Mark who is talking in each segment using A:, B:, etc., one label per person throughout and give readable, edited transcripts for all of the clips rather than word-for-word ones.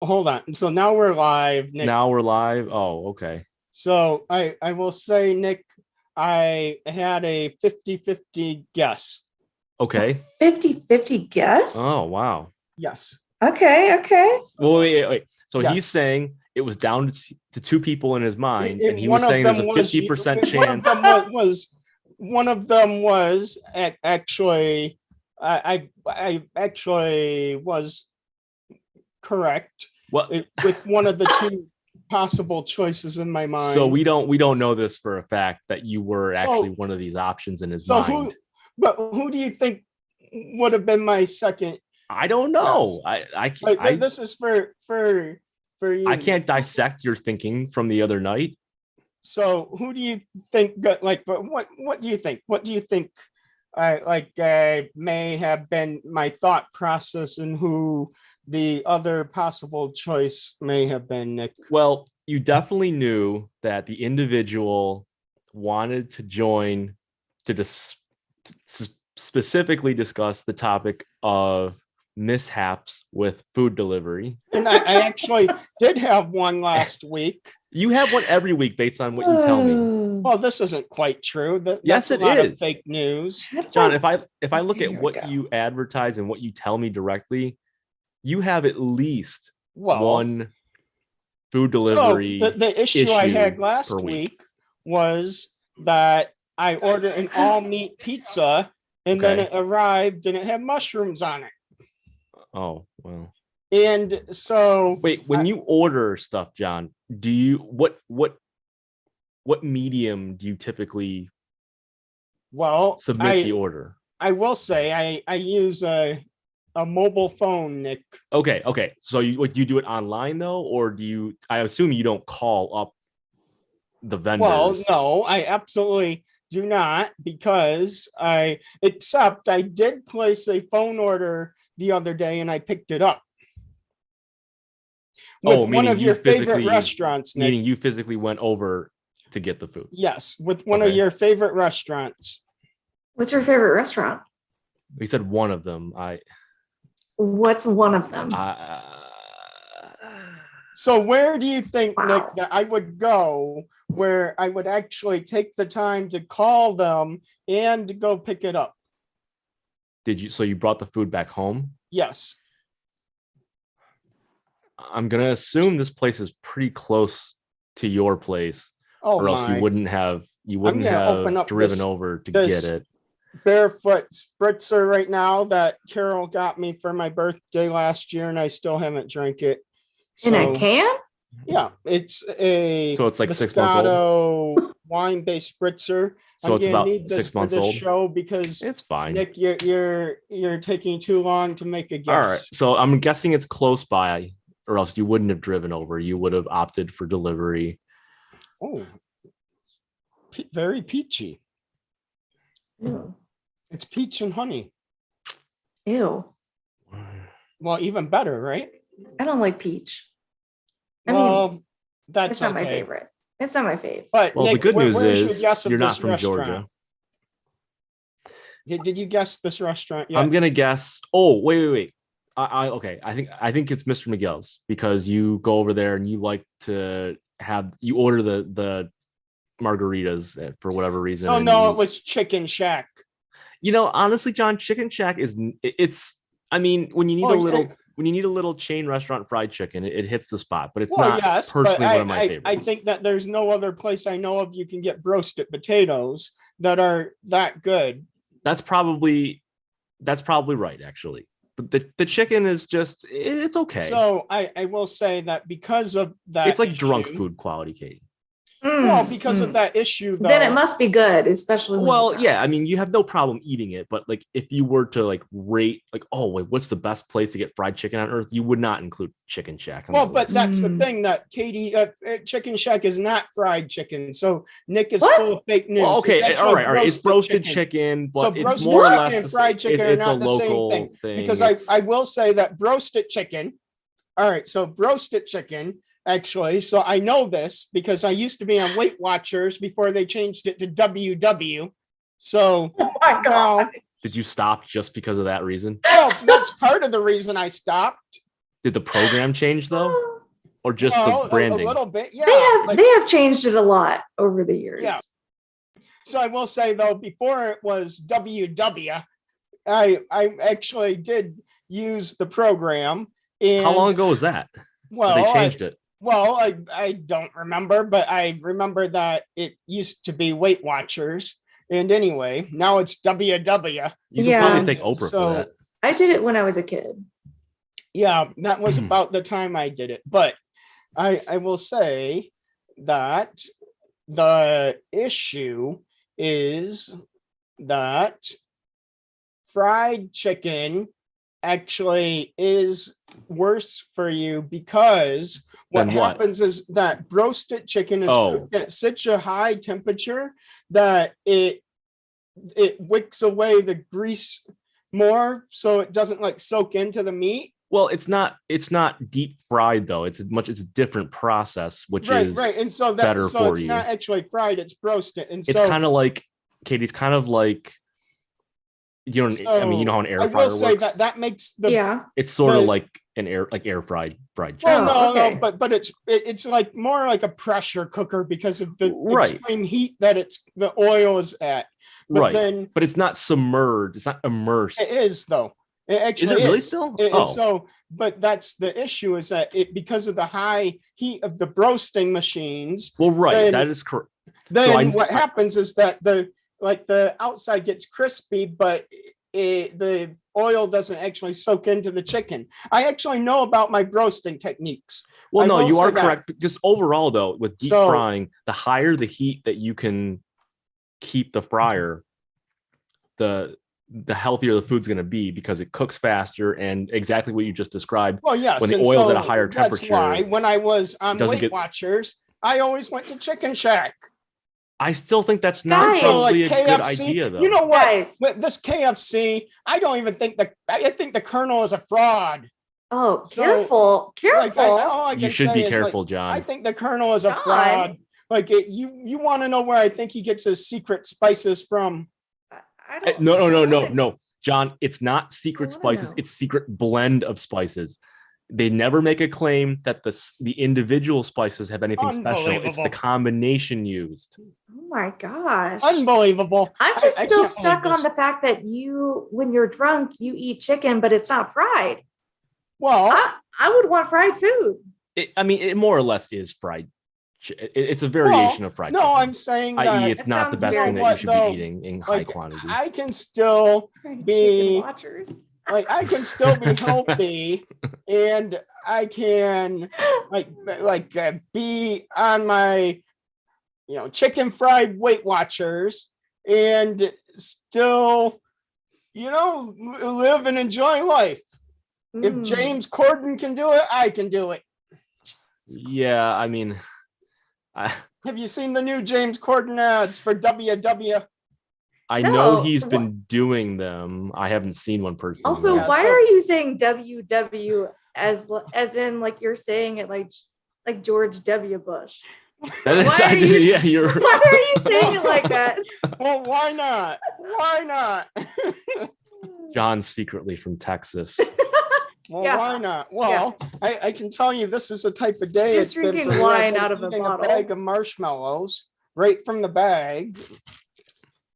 A: hold on. So now we're live, Nick.
B: Now we're live. Oh, okay.
A: So I will say, Nick, I had a 50-50 guess.
B: Okay.
C: 50-50 guess?
B: Oh, wow.
A: Yes.
C: Okay.
B: Well, wait. So
A: Yes.
B: he's saying it was down to two people in his mind, and he
A: one
B: was
A: of
B: saying there's a
A: them was-
B: 50% chance.
A: One of them was actually, I actually was correct.
B: What?
A: With one of the two possible choices in my mind.
B: So we don't know this for a fact that you were actually one of these options in his mind.
A: Who do you think would have been my second?
B: I don't know.
A: Yes. This is for you.
B: I can't dissect your thinking from the other night.
A: So who do you think? Like, what do you think? What do you think? May have been my thought process, and who the other possible choice may have been, Nick.
B: Well, you definitely knew that the individual wanted to join to specifically discuss the topic of mishaps with food delivery.
A: And I actually did have one last week.
B: You have one every week based on what you tell me.
A: Well, this isn't quite true.
B: Yes, it is
A: fake news.
B: John, if I look at what you advertise and what you tell me directly, you have at least one food delivery.
A: So the issue I had last week was that I ordered an all meat pizza, and then it arrived and it had mushrooms on it.
B: Oh, well.
A: And so
B: wait, when you order stuff, John, do you what medium do you typically submit the order?
A: I will say I use a mobile phone, Nick.
B: Okay. So you do it online though, or I assume you don't call up the vendors?
A: Well, no, I absolutely do not, because I did place a phone order the other day and I picked it up. With one of your favorite restaurants, Nick.
B: Meaning you physically went over to get the food?
A: Yes, with one of your favorite restaurants.
C: What's your favorite restaurant?
B: You said one of them.
C: What's one of them?
A: So where do you think, Nick, that I would go where I would actually take the time to call them and go pick it up?
B: So you brought the food back home?
A: Yes.
B: I'm going to assume this place is pretty close to your place, or else you wouldn't have driven over to get it.
A: Barefoot spritzer right now that Carol got me for my birthday last year, and I still haven't drank it.
C: In a can?
A: Yeah, it's
B: like 6 months old.
A: Wine-based spritzer.
B: So it's about 6 months old.
A: Show because
B: it's fine.
A: Nick, you're taking too long to make a guess.
B: All right, so I'm guessing it's close by, or else you wouldn't have driven over. You would have opted for delivery.
A: Oh, very peachy.
C: Ew.
A: It's peach and honey.
C: Ew.
A: Well, even better, right?
C: I don't like peach.
A: That's
C: not my favorite. It's not my fave.
A: But
B: Nick, the good news is you're not from
A: restaurant?
B: Georgia.
A: Did you guess this restaurant yet?
B: I'm gonna guess. Oh, wait. Okay. I think it's Mr. Miguel's, because you go over there and you like to order the margaritas for whatever reason.
A: Oh no, it was Chicken Shack.
B: Honestly, John, Chicken Shack when you need a little chain restaurant fried chicken, it hits the spot, but it's not personally one of my favorites.
A: I think that there's no other place I know of you can get roasted potatoes that are that good.
B: That's probably right, actually. But the chicken is it's okay.
A: So I will say that because of that,
B: it's like drunk food quality, Katie.
A: Well, because of that issue, though,
C: then it must be good, especially.
B: You have no problem eating it, but like if you were to rate, what's the best place to get fried chicken on earth? You would not include Chicken Shack.
A: But that's the thing, that Katie, Chicken Shack is not fried chicken. So Nick is full of fake news.
B: Well, okay, all right. It's roasted chicken, but it's more or less
A: and fried chicken are not the same thing. Because I will say that roasted chicken. All right, so roasted chicken. Actually, so I know this because I used to be on Weight Watchers before they changed it to WW. So
B: did you stop just because of that reason?
A: Well, that's part of the reason I stopped.
B: Did the program change though, or just
A: Well,
B: the branding?
A: a little bit, yeah.
C: They have changed it a lot over the years.
A: Yeah. So I will say though, before it was WW, I actually did use the program. And
B: how long ago was that?
A: Well,
B: they changed it.
A: Well, I don't remember, but I remember that it used to be Weight Watchers. And anyway, now it's WW.
B: You can probably thank Oprah for that.
C: I did it when I was a kid.
A: Yeah, that was about the time I did it. But I will say that the issue is that fried chicken actually is worse for you, because what happens is that roasted chicken is cooked at such a high temperature that it wicks away the grease more, so it doesn't like soak into the meat.
B: Well, it's not deep fried though. It's a different process, which is
A: right. And so
B: better for
A: it's
B: you.
A: not actually fried, it's roasted. And
B: it's kind of like, Katie, it's kind of like, you know, I mean, you know how an air fryer works. I will say
A: that makes the
B: it's sort of like an air fried chicken.
A: Well, no, but it's like more like a pressure cooker because of the extreme heat that the oil is at. But then,
B: but it's not submerged. It's not immersed.
A: It is though. It actually
B: is. It really still?
A: So, but that's the issue, is that because of the high heat of the roasting machines.
B: Well, that is correct.
A: Then what happens is that the outside gets crispy, but the oil doesn't actually soak into the chicken. I actually know about my roasting techniques.
B: Well, no, you are correct. Just overall, though, with deep frying, the higher the heat that you can keep the fryer, the healthier the food's going to be, because it cooks faster, and exactly what you just described.
A: Well, yes,
B: when the oil's at a higher temperature.
A: That's why when I was on Weight Watchers, I always went to Chicken Shack.
B: I still think that's not probably a good idea, though.
A: You know what? With this KFC, I don't even think I think the Colonel is a fraud.
C: Oh, careful.
B: You should be careful, John.
A: I think the Colonel is a fraud. Like you want to know where I think he gets his secret spices from?
B: No, John. It's not secret spices. It's secret blend of spices. They never make a claim that the individual spices have anything special. It's the combination used.
C: Oh my gosh.
A: Unbelievable.
C: I'm just still stuck on the fact that when you're drunk, you eat chicken, but it's not fried.
A: Well,
C: I would want fried food.
B: It more or less is fried. It's a variation of fried chicken.
A: No, I'm saying that
B: i.e. it's not the best thing that you should be eating in high quantity.
A: I can still be
C: watchers.
A: I can still be healthy, and I can be on my chicken fried Weight Watchers and still live and enjoy life. If James Corden can do it, I can do it.
B: Yeah, I mean,
A: have you seen the new James Corden ads for WW?
B: I know he's been doing them. I haven't seen one personally.
C: Also, why are you saying WW as in like you're saying it like George W. Bush?
B: That is, you're.
C: Why are you saying it like that?
A: Well, why not? Why not?
B: John's secretly from Texas.
A: Well, why not? Well, I can tell you this is the type of day
C: it's drinking wine out of a bottle.
A: A bag of marshmallows right from the bag.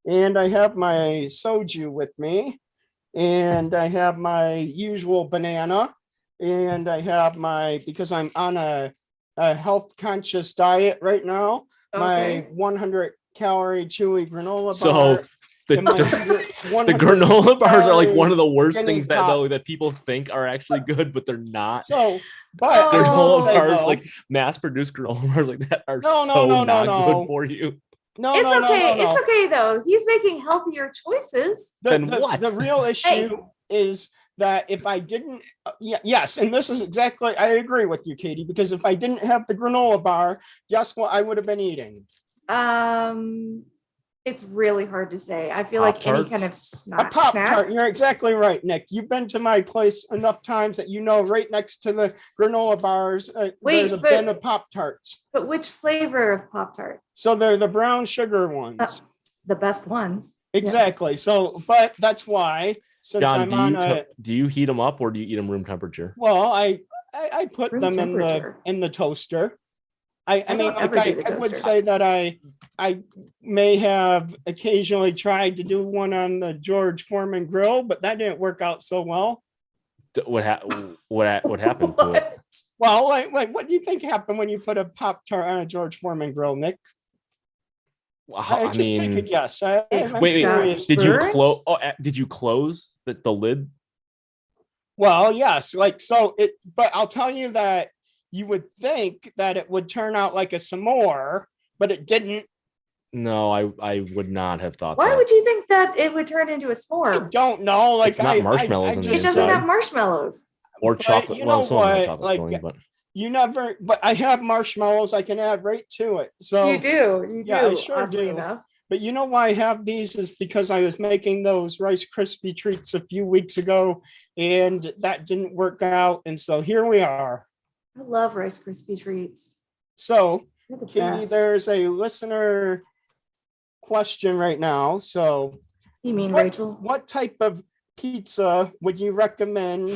A: And I have my soju with me, and I have my usual banana, and I have because I'm on a health conscious diet right now, my 100 calorie chewy granola bar.
B: So the granola bars are like one of the worst things that people think are actually good, but they're not.
A: So,
B: but granola bars, like mass produced granola bars like that, are not good for you.
C: It's okay though. He's making healthier choices.
A: The real issue is that if I didn't, yes, and this is exactly, I agree with you, Katie, because if I didn't have the granola bar, guess what I would have been eating?
C: It's really hard to say. I feel like any kind of snack.
A: A Pop-Tart. You're exactly right, Nick. You've been to my place enough times that right next to the granola bars, there's a bin of Pop-Tarts.
C: But which flavor of Pop-Tart?
A: So they're the brown sugar ones.
C: The best ones.
A: Exactly. Yes. So, but that's why, since
B: John,
A: I'm
B: do you heat them up or do you eat them room temperature?
A: Well, I put
C: Room
A: them
C: temperature.
A: in the toaster. I
C: I
A: mean,
C: don't
A: like
C: ever do the
A: I would
C: toaster.
A: say that I may have occasionally tried to do one on the George Foreman grill, but that didn't work out so well.
B: What happened to it?
A: Well, like what do you think happened when you put a Pop-Tart on a George Foreman grill, Nick?
B: I
A: Just
B: mean,
A: take a guess.
B: wait.
A: Curious.
B: Did you
C: Burnt?
B: close? Oh, did you close the lid?
A: Well, yes, like so it, but I'll tell you that you would think that it would turn out like a s'more, but it didn't.
B: No, I would not have thought
C: Why
B: that.
C: would you think that it would turn into a
A: I
C: s'more?
A: don't know. Like
B: It's not marshmallows on the
C: It
A: just,
C: doesn't
B: inside.
C: have marshmallows.
B: Or
A: but
B: chocolate.
A: you
B: Well,
A: know
B: some of them have
A: what?
B: chocolate
A: Like
B: filling, but
A: you never. But I have marshmallows. I can add right to it. So
C: You do. You
A: yeah, I
C: do.
A: sure
C: oddly
A: do.
C: enough.
A: But you know why I have these is because I was making those Rice Krispie treats a few weeks ago, and that didn't work out. And so here we are.
C: I love Rice Krispie treats.
A: So
C: They're the
A: Katie,
C: best.
A: there's a listener question right now. So
C: You mean
A: what,
C: Rachel?
A: what type of pizza would you recommend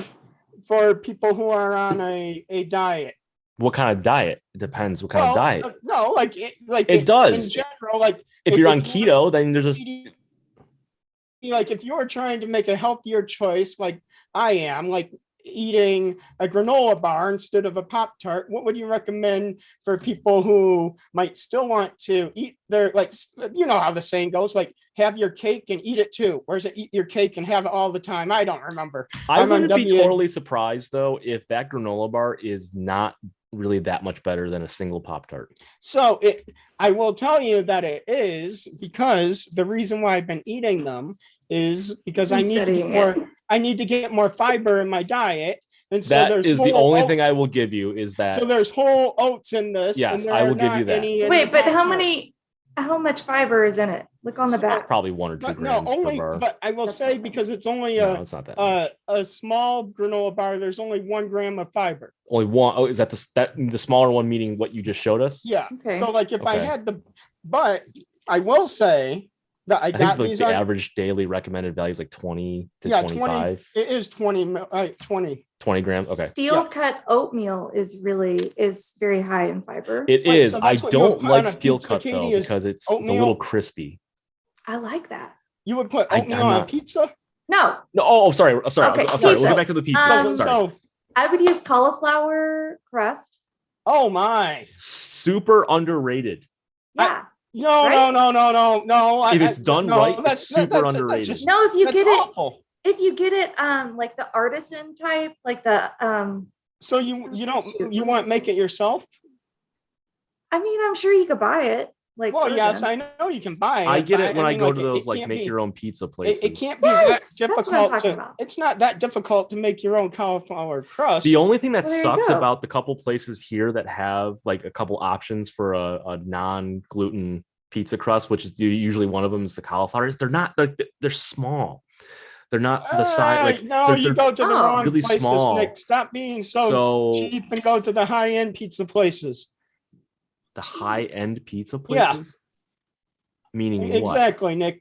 A: for people who are on a diet?
B: what kind of diet? It depends what kind of diet.
A: No, like
B: It does.
A: in general. Like
B: If you're on
A: you were
B: keto, then there's just
A: eating- like if you're trying to make a healthier choice, like I am, like eating a granola bar instead of a Pop-Tart, what would you recommend for people who might still want to eat their, like, you know how the saying goes, like have your cake and eat it too? Or is it eat your cake and have it all the time? I don't remember.
B: I
A: I'm on
B: wouldn't be
A: W-
B: totally surprised though if that granola bar is not really that much better than a single Pop-Tart.
A: So I will tell you that it is, because the reason why I've been eating them is because I need to get more fiber in my diet. And so
B: That
A: there's
B: is the
A: whole
B: only
A: oats.
B: thing I will give you is that.
A: So there's whole oats in this.
B: Yes,
A: and there
B: I will
A: are
B: give you
A: not
B: that.
A: any in
C: Wait,
A: the
C: but how
A: Pop-Tart.
C: much fiber is in it? Look on the
A: So-
C: back.
B: Probably 1 or 2
A: But no,
B: grams per
A: only,
B: bar.
A: but I will
C: That's
A: say,
C: not bad.
A: because it's only
B: No, it's not that much.
A: a small granola bar, there's only 1 gram of fiber.
B: Only one. Oh, is that the smaller one, meaning what you just showed us?
A: Yeah.
C: Okay.
A: So like if I
B: Okay.
A: had but I will say that I
B: I
A: got
B: think like
A: these
B: the
A: on,
B: average daily recommended value is like 20 to
A: yeah,
B: 25,
A: 20, it is 20.
B: 20 grams. Okay.
C: Steel cut oatmeal is very high in fiber.
B: It
A: Wait,
B: is.
A: so
B: I
A: that's what you would
B: don't
A: put
B: like
A: on a
B: steel
A: pizza,
B: cut though,
A: Katie, is
B: because it's a
A: oatmeal?
B: little crispy.
C: I like that.
A: You would put
B: I'm
A: oatmeal on
B: not-
A: pizza?
C: No,
B: No, oh, sorry.
C: Okay,
B: I'm sorry. We'll
C: pizza.
B: get back to the pizza.
C: Um,
B: sorry.
A: So,
C: I would use cauliflower crust.
A: oh my.
B: Super underrated.
C: Yeah.
A: No,
C: Right?
A: no.
B: If it's done right, it's super
A: that's
B: underrated.
A: just,
C: No, if you
A: that's
C: get
A: awful.
C: it like the artisan type, like the
A: So you want to make it yourself?
C: I mean, I'm sure you could buy it. Like
A: Well, yes,
C: frozen.
A: I know you can buy it.
B: I get
A: but
B: it when I
A: mean,
B: go
A: like,
B: to those
A: it
B: like
A: can't
B: make
A: be-
B: your own pizza places.
A: It can't be
C: Yes,
A: that
C: that's what I'm
A: difficult
C: talking
A: to.
C: about.
A: It's not that difficult to make your own cauliflower crust.
B: The only thing that
C: Well, there you
B: sucks
C: go.
B: about the couple places here that have like a couple options for a non-gluten pizza crust, which is usually one of them is the cauliflower, is they're small. They're not the size. Like
A: no,
B: they're,
A: you go to the
C: Oh.
A: wrong
B: really
A: places,
B: small.
A: Nick. Stop being so
B: so
A: cheap and go to the high-end pizza places.
B: the high-end pizza
A: Yeah.
B: places. Meaning what?
A: Exactly, Nick.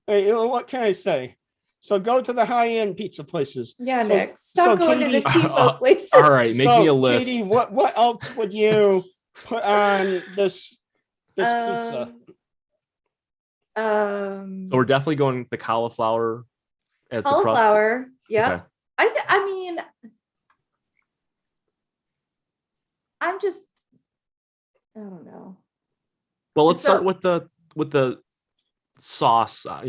A: What can I say? So go to the high-end pizza places.
C: Yeah,
A: So-
C: Nick. Stop
A: so
C: going to the
A: Katie-
C: cheapo places.
B: All right, make me a list.
A: Katie, what else would you put on this pizza?
C: Um,
B: So we're definitely going the cauliflower as the crust.
C: cauliflower. Yeah.
B: Okay.
C: I mean, I don't know.
B: Well, let's
C: So-
B: start with the sauce. Red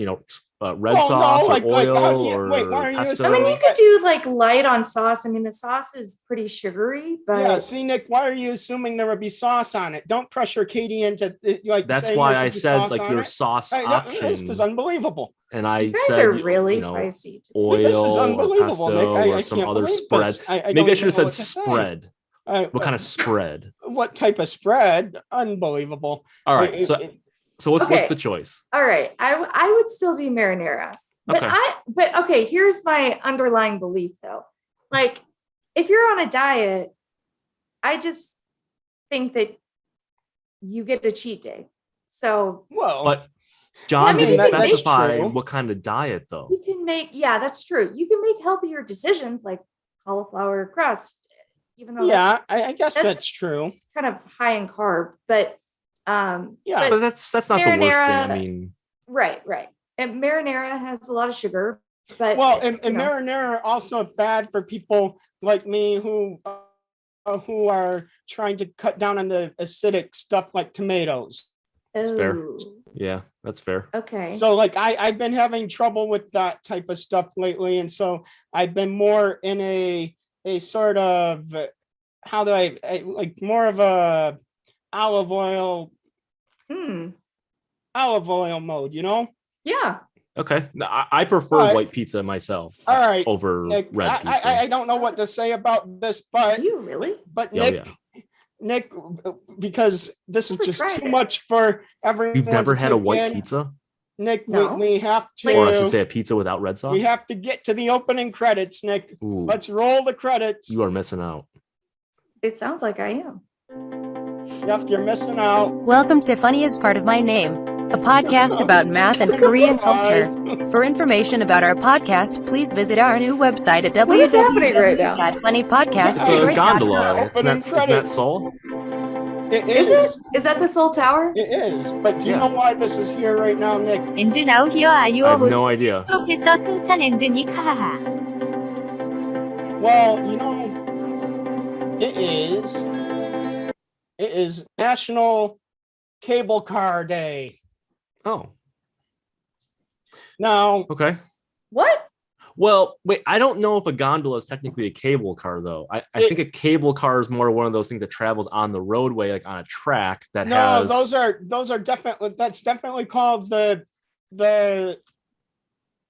A: Well,
B: sauce
A: no,
B: or
A: like,
B: oil
A: how do you-
B: or
A: wait, why are you
B: pesto.
C: I mean, you
A: So-
C: could do like light on sauce. I mean, the sauce is pretty sugary, but
A: Yeah, see, Nick, why are you assuming there would be sauce on it? Don't pressure Katie into like.
B: That's
A: saying
B: why
A: there
B: I
A: should be
B: said
A: sauce
B: like
A: on
B: your
A: it.
B: sauce
A: Hey, no,
B: option,
A: this is unbelievable.
B: and I
C: you guys
B: said
C: are really
B: know,
C: feisty.
B: oil
A: This is
B: or
A: unbelievable,
B: pesto
A: Nick.
B: or
A: I
B: some
A: can't
B: other
A: believe
B: spread.
A: this. I
B: Maybe
A: don't
B: I should have
A: even know
B: said
A: what to say.
B: spread. What kind of spread?
A: What type of spread? Unbelievable.
B: All right, so what's
C: Okay.
B: the choice?
C: All right, I would still do marinara, but
B: Okay.
C: okay. Here's my underlying belief, though. Like, if you're on a diet, I just think that you get a cheat day. So
A: Well,
B: But John
C: I mean,
B: didn't
C: that's
B: specify
A: true.
B: what kind of diet though.
C: you can make, yeah, that's true. You can make healthier decisions like cauliflower crust, even though
A: Yeah, I guess that's true.
C: kind of high in carb, but
B: yeah, but that's not the worst thing. I mean,
C: right. And marinara has a lot of sugar, but
A: and marinara also bad for people like me who are trying to cut down on the acidic stuff like tomatoes.
B: That's fair. Yeah, that's fair.
C: Okay.
A: So like I've been having trouble with that type of stuff lately, and so I've been more in a sort of like more of a olive oil mode,
C: Yeah.
B: Okay. I prefer white pizza myself.
A: All right.
B: Over
A: Nick,
B: red pizza.
A: I don't know what to say about this, but
C: you really?
A: But Nick, because this is just too much for everyone.
B: You've never had a white pizza?
A: Nick, we have to.
B: Or I should say a pizza without red sauce?
A: We have to get to the opening credits, Nick.
B: Ooh.
A: Let's roll the credits.
B: You are missing out.
C: It sounds like I am.
A: Yep, you're missing out.
D: Welcome to Funniest Part of My Name, a podcast about math and Korean culture. For information about our podcast, please visit our new website at www.funnypodcast.com.
B: It's a gondola. Isn't that Seoul?
A: It
C: is it? Is that the Seoul Tower?
A: It is. But do you know why this is here right now, Nick?
D: And now here are your
B: I have no idea.
D: Professor 승찬 and Nick.
A: Well, it is National Cable Car Day.
B: Oh.
A: Now.
B: Okay.
C: What?
B: Well, wait, I don't know if a gondola is technically a cable car, though. I think a cable car is more one of those things that travels on the roadway, like on a track that has.
A: No, those are definitely, that's definitely called the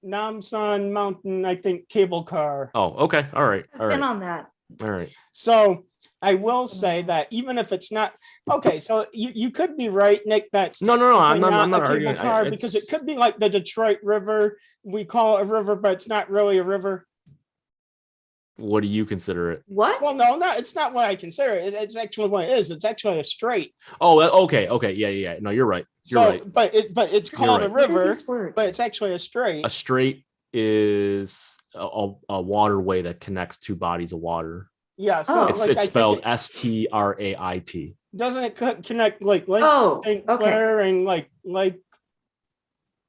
A: Namsan Mountain, I think, cable car.
B: Oh, okay. All right.
C: I've been on that.
B: All right.
A: So I will say that even if it's not okay, so you could be right, Nick. That's
B: no. I'm not arguing.
A: Car because it could be like the Detroit River. We call it a river, but it's not really a river.
B: What do you consider it?
C: What?
A: Well, no, it's not what I consider it. It's actually what it is. It's actually a strait.
B: Oh, okay. Yeah. No, you're right. Right.
A: But it's called a river, but it's actually a strait.
B: A strait is a waterway that connects two bodies of water.
A: Yeah, so
B: it's spelled Strait.
A: Doesn't it connect like St. Clair and like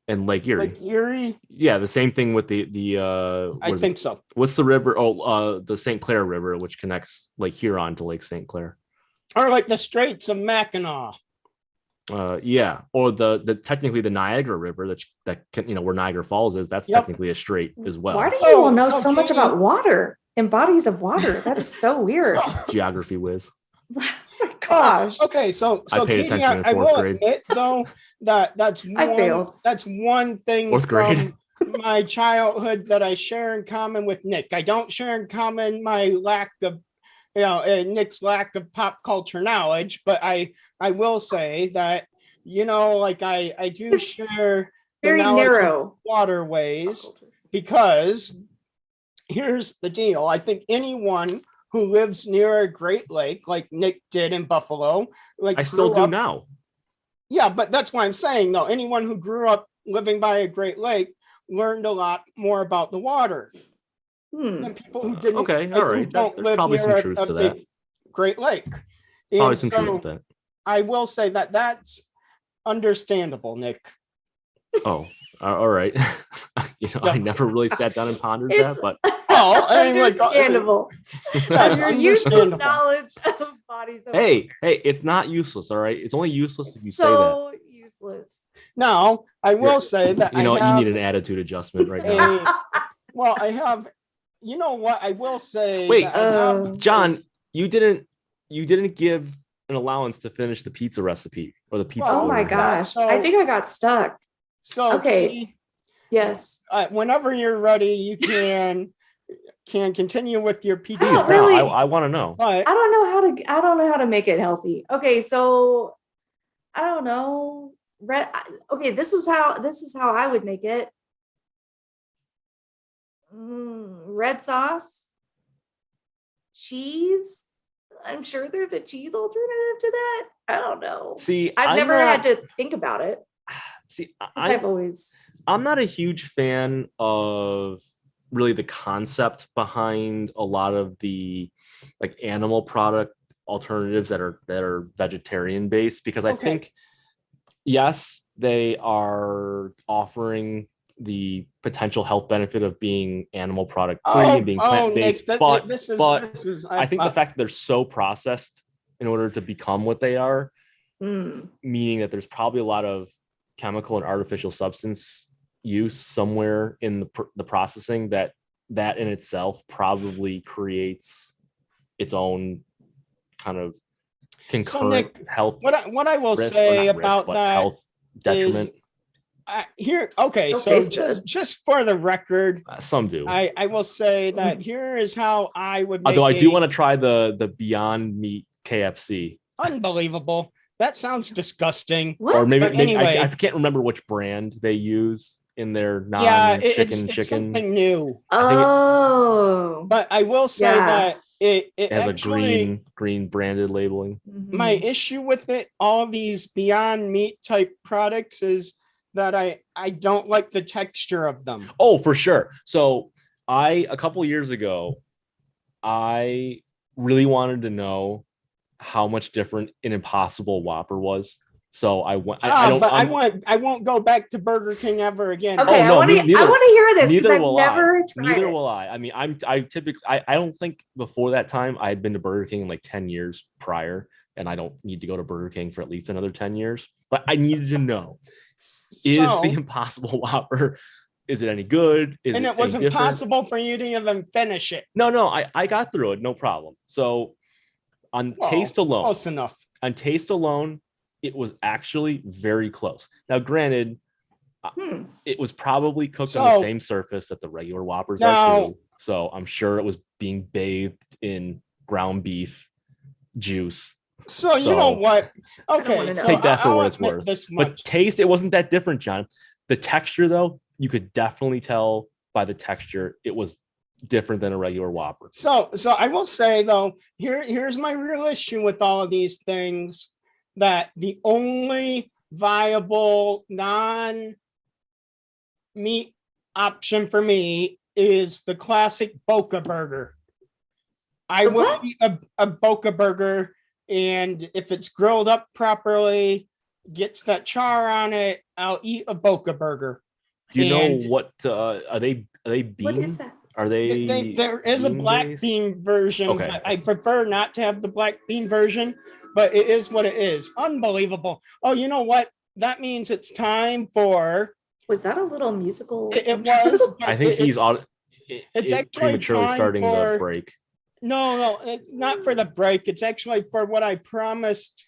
B: and Lake Erie?
A: Lake Erie.
B: Yeah, the same thing with the
A: I think so.
B: What's the river? Oh, the St. Clair River, which connects Lake Huron to Lake St. Clair.
A: Or like the Straits of Mackinac.
B: Yeah, or the technically the Niagara River that can, where Niagara Falls is. That's technically a strait as well.
C: Why do you all know so much about water and bodies of water? That is so weird.
B: Geography whiz.
C: Oh my gosh.
A: Okay, so
B: I paid
A: Katie,
B: attention in
A: I
B: fourth
A: will
B: grade.
A: admit though that's
C: I failed.
A: That's one thing
B: Fourth grade.
A: from my childhood that I share in common with Nick. I don't share in common my lack of Nick's lack of pop culture knowledge, but I will say that like I do share
C: very narrow
A: waterways, because here's the deal. I think anyone who lives near a Great Lake, like Nick did in Buffalo, like
B: I still do now.
A: Yeah, but that's why I'm saying though, anyone who grew up living by a Great Lake learned a lot more about the water than people who didn't.
B: Okay, all right.
A: Don't live
B: probably
A: near
B: some truth to that.
A: Great Lake.
B: Probably some truth to that.
A: I will say that that's understandable, Nick.
B: Oh, all right. I never really sat down and pondered that, but
C: understandable. Your useless knowledge of bodies.
B: Hey, it's not useless. All right, it's only useless if you say that.
C: So useless.
A: Now, I will say that
B: you need an attitude adjustment right now.
A: Well, I have. You know what? I will say.
B: Wait, John, you didn't give an allowance to finish the pizza recipe or the pizza.
C: Oh my gosh! I think I got stuck.
A: So
C: okay.
A: Yes. Whenever you're ready, you can continue with your pizza.
B: I want to know.
C: But I don't know how to make it healthy. Okay, so I don't know. Okay, this is how I would make it. Red sauce, cheese. I'm sure there's a cheese alternative to that. I don't know.
B: See,
C: I've never had to think about it.
B: See,
C: I'm
B: not a huge fan of really the concept behind a lot of the like animal product alternatives that are vegetarian based, because I think yes, they are offering the potential health benefit of being animal product free and being plant based,
A: Nick,
B: but
A: I
B: think the fact that they're so processed in order to become what they are, meaning that there's probably a lot of chemical and artificial substance use somewhere in the processing that in itself probably creates its own kind of concurrent
A: Nick,
B: health.
A: What I will say about that
B: health detriment.
A: So just for the record,
B: some do.
A: I will say that here is how I would make
B: although I do want to try the Beyond Meat KFC.
A: Unbelievable. That sounds disgusting.
C: What?
B: Or maybe
A: anyway,
B: I can't remember which brand they use in their
A: chicken. It's something new. But I will say that it
B: has
A: actually,
B: a green branded labeling.
A: My issue with it, all these Beyond Meat type products, is that I don't like the texture of them.
B: Oh, for sure. So a couple years ago, I really wanted to know how much different an Impossible Whopper was. So I went.
A: I won't go back to Burger King ever again.
C: Okay, I want to hear this because I've never tried
B: Neither
C: it.
B: will I. I mean, I typically I don't think before that time I had been to Burger King in like 10 years prior, and I don't need to go to Burger King for at least another 10 years. But I needed to know: is the Impossible Whopper? Is it any good?
A: It was impossible for you to even finish it.
B: No, I got through it, no problem. So taste alone,
A: close enough.
B: On taste alone, it was actually very close. Now, granted, it was probably cooked on the same surface that the regular Whoppers are too. So I'm sure it was being bathed in ground beef juice.
A: So you know what? Okay, so
B: take that for what it's worth. But taste, it wasn't that different, John. The texture, though, you could definitely tell by the texture it was different than a regular Whopper.
A: So I will say though, here's my real issue with all of these things, that the only viable non-meat option for me is the classic Boca burger. I will eat a Boca burger, and if it's grilled up properly, gets that char on it, I'll eat a Boca burger.
B: Do you know what are they bean?
C: What is that?
B: Are they
A: there is a black bean version, but I prefer not to have the black bean version, but it is what it is. Unbelievable. Oh, you know what? That means it's time for...
C: Was that a little musical?
A: It was.
B: I think he's on.
A: It's actually
B: prematurely starting the break.
A: No, not for the break. It's actually for what I promised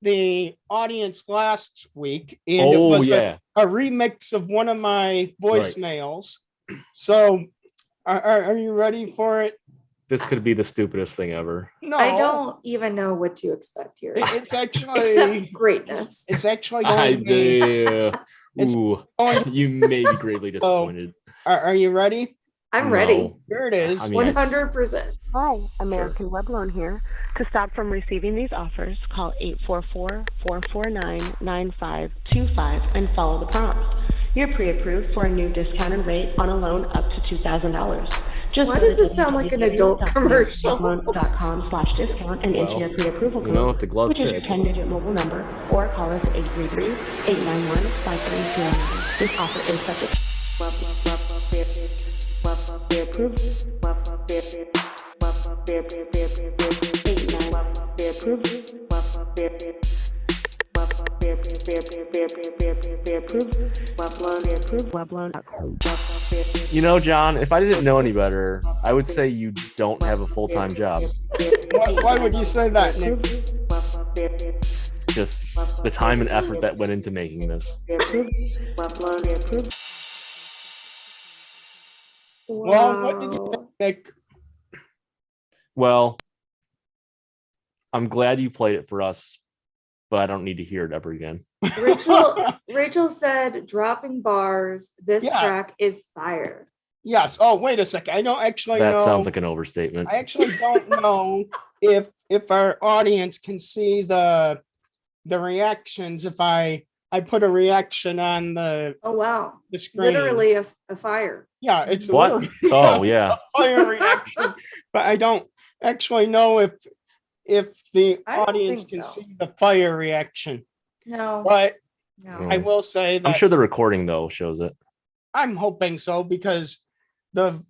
A: the audience last week, and it was a remix of one of my voicemails. Right. So are you ready for it?
B: This could be the stupidest thing ever.
C: No, I don't even know what to expect here.
A: It's actually
C: except greatness.
A: It's actually going to be...
B: You may be gravely disappointed.
A: Are you ready?
C: I'm ready.
A: Here it is.
C: 100%.
E: Hi, American Web Loan here. To stop from receiving these offers, call 844-449-9525 and follow the prompts. You're pre-approved for a new discounted rate on a loan up to $2,000.
C: Why does this sound like an adult commercial?
E: .com/discount and enter your pre-approval code, which is your 10-digit mobile number, or call us at 833-891-5309. This offer is subject. Approved.
B: You know, John, if I didn't know any better, I would say you don't have a full-time job.
A: Why would you say that, Nick?
B: Just the time and effort that went into making this.
A: Well, what did you think?
B: Well, I'm glad you played it for us, but I don't need to hear it ever again.
C: Rachel said, dropping bars, this track is fire.
A: Yes. Oh, wait a second. I don't actually know.
B: That sounds like an overstatement.
A: I actually don't know if our audience can see the reactions if I put a reaction on the
C: the screen.
A: Literally
C: a fire.
A: Yeah, it's
B: What?
A: literally
B: Oh, yeah.
A: a fire reaction. But I don't actually know if the
C: I don't
A: audience
C: think
A: can
C: so.
A: see the fire reaction.
C: No,
A: But
C: no.
A: I will say that
B: I'm sure the recording though shows it.
A: I'm hoping so, because the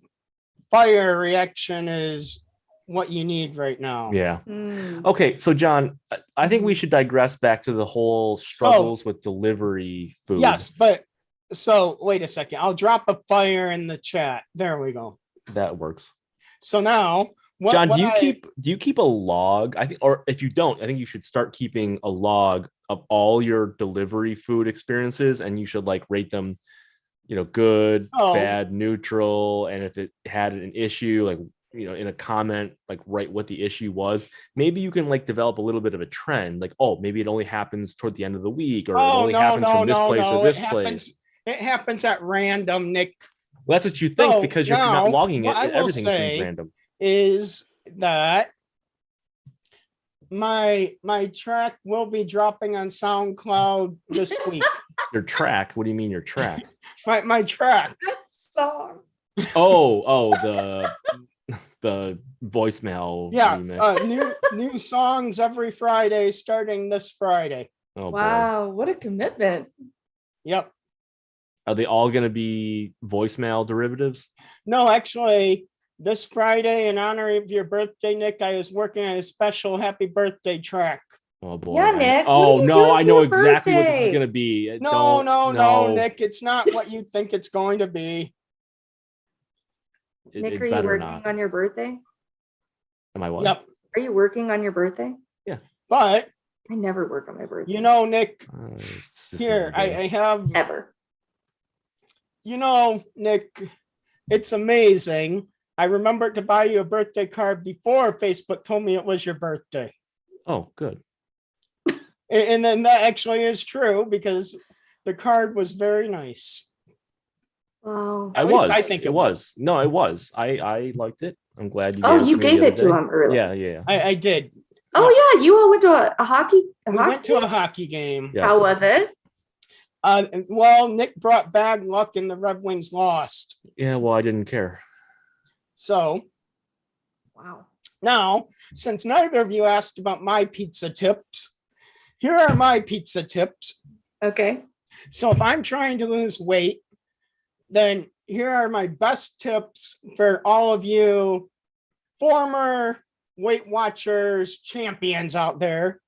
A: fire reaction is what you need right now.
B: Yeah.
C: Mm.
B: Okay, so John, I think we
A: Mhm.
B: should digress back to the whole struggles with delivery food.
A: Yes, but so wait a second. I'll drop a fire in the chat. There we go.
B: That works.
A: So now,
B: John, do you keep a log? I think, or if you don't, I think you should start keeping a log of all your delivery food experiences, and you should like rate them, good, bad, neutral, and if it had an issue, like in a comment, like write what the issue was. Maybe you can like develop a little bit of a trend, like, oh, maybe it only happens toward the end of the week, or it only happens from this place or this place.
A: It happens at random, Nick.
B: Well, that's what you think, because you're not logging it. Everything seems random.
A: Is that my track will be dropping on SoundCloud this week.
B: Your track? What do you mean your track?
A: my track.
C: Song.
B: Oh, the voicemail.
A: Yeah,
B: remix.
A: new songs every Friday, starting this Friday.
B: Oh,
C: wow, what a commitment.
A: Yep.
B: Are they all going to be voicemail derivatives?
A: No, actually, this Friday, in honor of your birthday, Nick, I was working on a special happy birthday track.
B: Oh boy.
C: Yeah, Nick.
B: Oh no, I know exactly what this is going to be.
A: No, Nick, it's not what you think it's going to be.
C: Nick, are you working on your birthday?
B: Am I what?
A: Yep.
C: Are you working on your birthday?
B: Yeah.
A: But
C: I never work on my birthday.
A: Nick, here, I have
C: ever.
A: Nick, it's amazing. I remembered to buy you a birthday card before Facebook told me it was your birthday.
B: Oh, good.
A: And then that actually is true, because the card was very nice.
C: Wow.
A: I think it was.
B: No, it was. I liked it. I'm glad you.
C: You gave it to him early.
B: Yeah.
A: I did.
C: Oh yeah, you all went to a hockey.
A: We went to a hockey game.
B: Yes.
C: How was it?
A: Well, Nick brought bad luck and the Red Wings lost.
B: Yeah, well, I didn't care.
A: So,
C: wow.
A: Now, since neither of you asked about my pizza tips, here are my pizza tips.
C: Okay.
A: So if I'm trying to lose weight, then here are my best tips for all of you former Weight Watchers champions out there.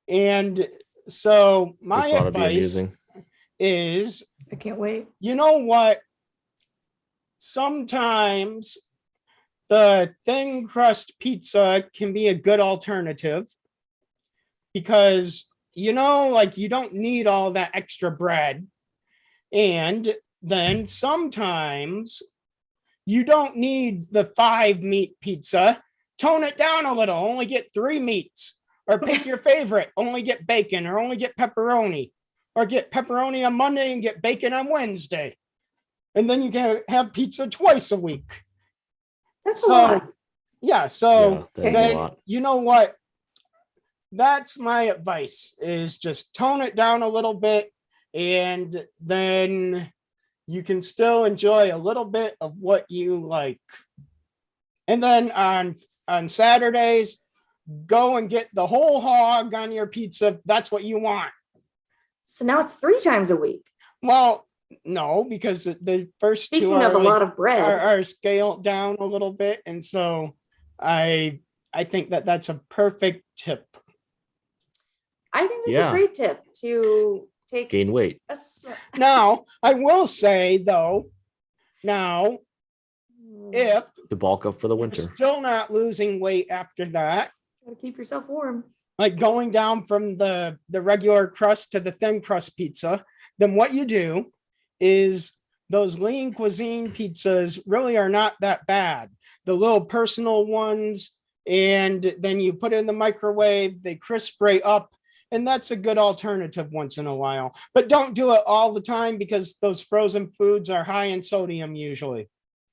A: And so my advice is,
C: I can't wait.
A: You know what? Sometimes the thin crust pizza can be a good alternative, because you don't need all that extra bread. And then sometimes you don't need the 5 meat pizza. Tone it down a little, only get 3 meats, or pick your favorite, only get bacon, or only get pepperoni, or get pepperoni on Monday and get bacon on Wednesday. And then you can have pizza twice a week.
C: That's a lot.
A: Yeah. So
B: then,
A: you know what? That's my advice, is just tone it down a little bit, and then you can still enjoy a little bit of what you like. And then on Saturdays, go and get the whole hog on your pizza if that's what you want.
C: So now it's 3 times a week.
A: Well, no, because the first
C: Speaking
A: 2
C: of a lot of bread
A: are scaled down a little bit, and so I think that's a perfect tip.
C: I think it's a great tip to
B: gain weight.
A: Now, I will say though, if
B: to bulk up for the winter,
A: you're still not losing weight after that,
C: gotta keep yourself warm.
A: Like going down from the regular crust to the thin crust pizza, then what you do is those lean cuisine pizzas really are not that bad. The little personal ones, and then you put it in the microwave, they crisp right up, and that's a good alternative once in a while. But don't do it all the time, because those frozen foods are high in sodium usually.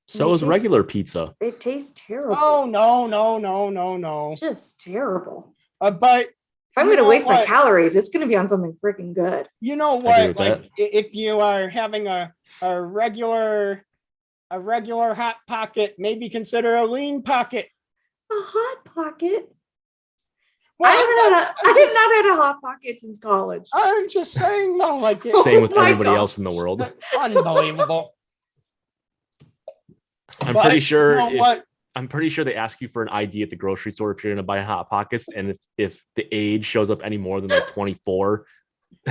B: So is regular pizza.
C: It tastes terrible.
A: Oh, no.
C: Just terrible.
A: But
C: if I'm going to waste my calories, it's going to be on something freaking good.
A: You know what? Like if you are having a regular a regular hot pocket, maybe consider a lean pocket.
C: A hot pocket.
A: Well,
C: I have not had a hot pocket since college.
A: I'm just saying, no, like
B: Same with
C: Oh my
B: everybody
C: God.
B: else in the world.
A: unbelievable.
B: I'm
A: But
B: pretty sure.
A: you know what?
B: I'm pretty sure they ask you for an ID at the grocery store if you're going to buy Hot Pockets, and if the age shows up any more than like 24,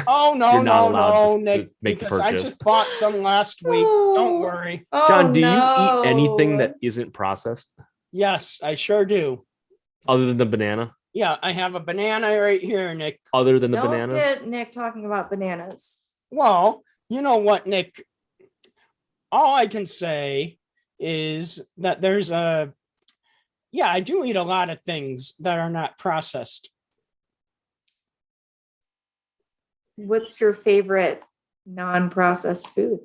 A: Oh no,
B: you're not
A: no,
B: allowed
A: no,
B: to
A: Nick,
B: make the
A: because I
B: purchase.
A: just bought some last week. Don't worry.
C: Oh,
B: John, do you
C: no.
B: eat anything that isn't processed
A: Yes, I sure do.
B: other than the banana?
A: Yeah, I have a banana right here, Nick.
B: Other than the
C: Don't
B: banana?
C: get Nick talking about bananas.
A: Well, you know what, Nick? All I can say is that I do eat a lot of things that are not processed.
C: What's your favorite non-processed food,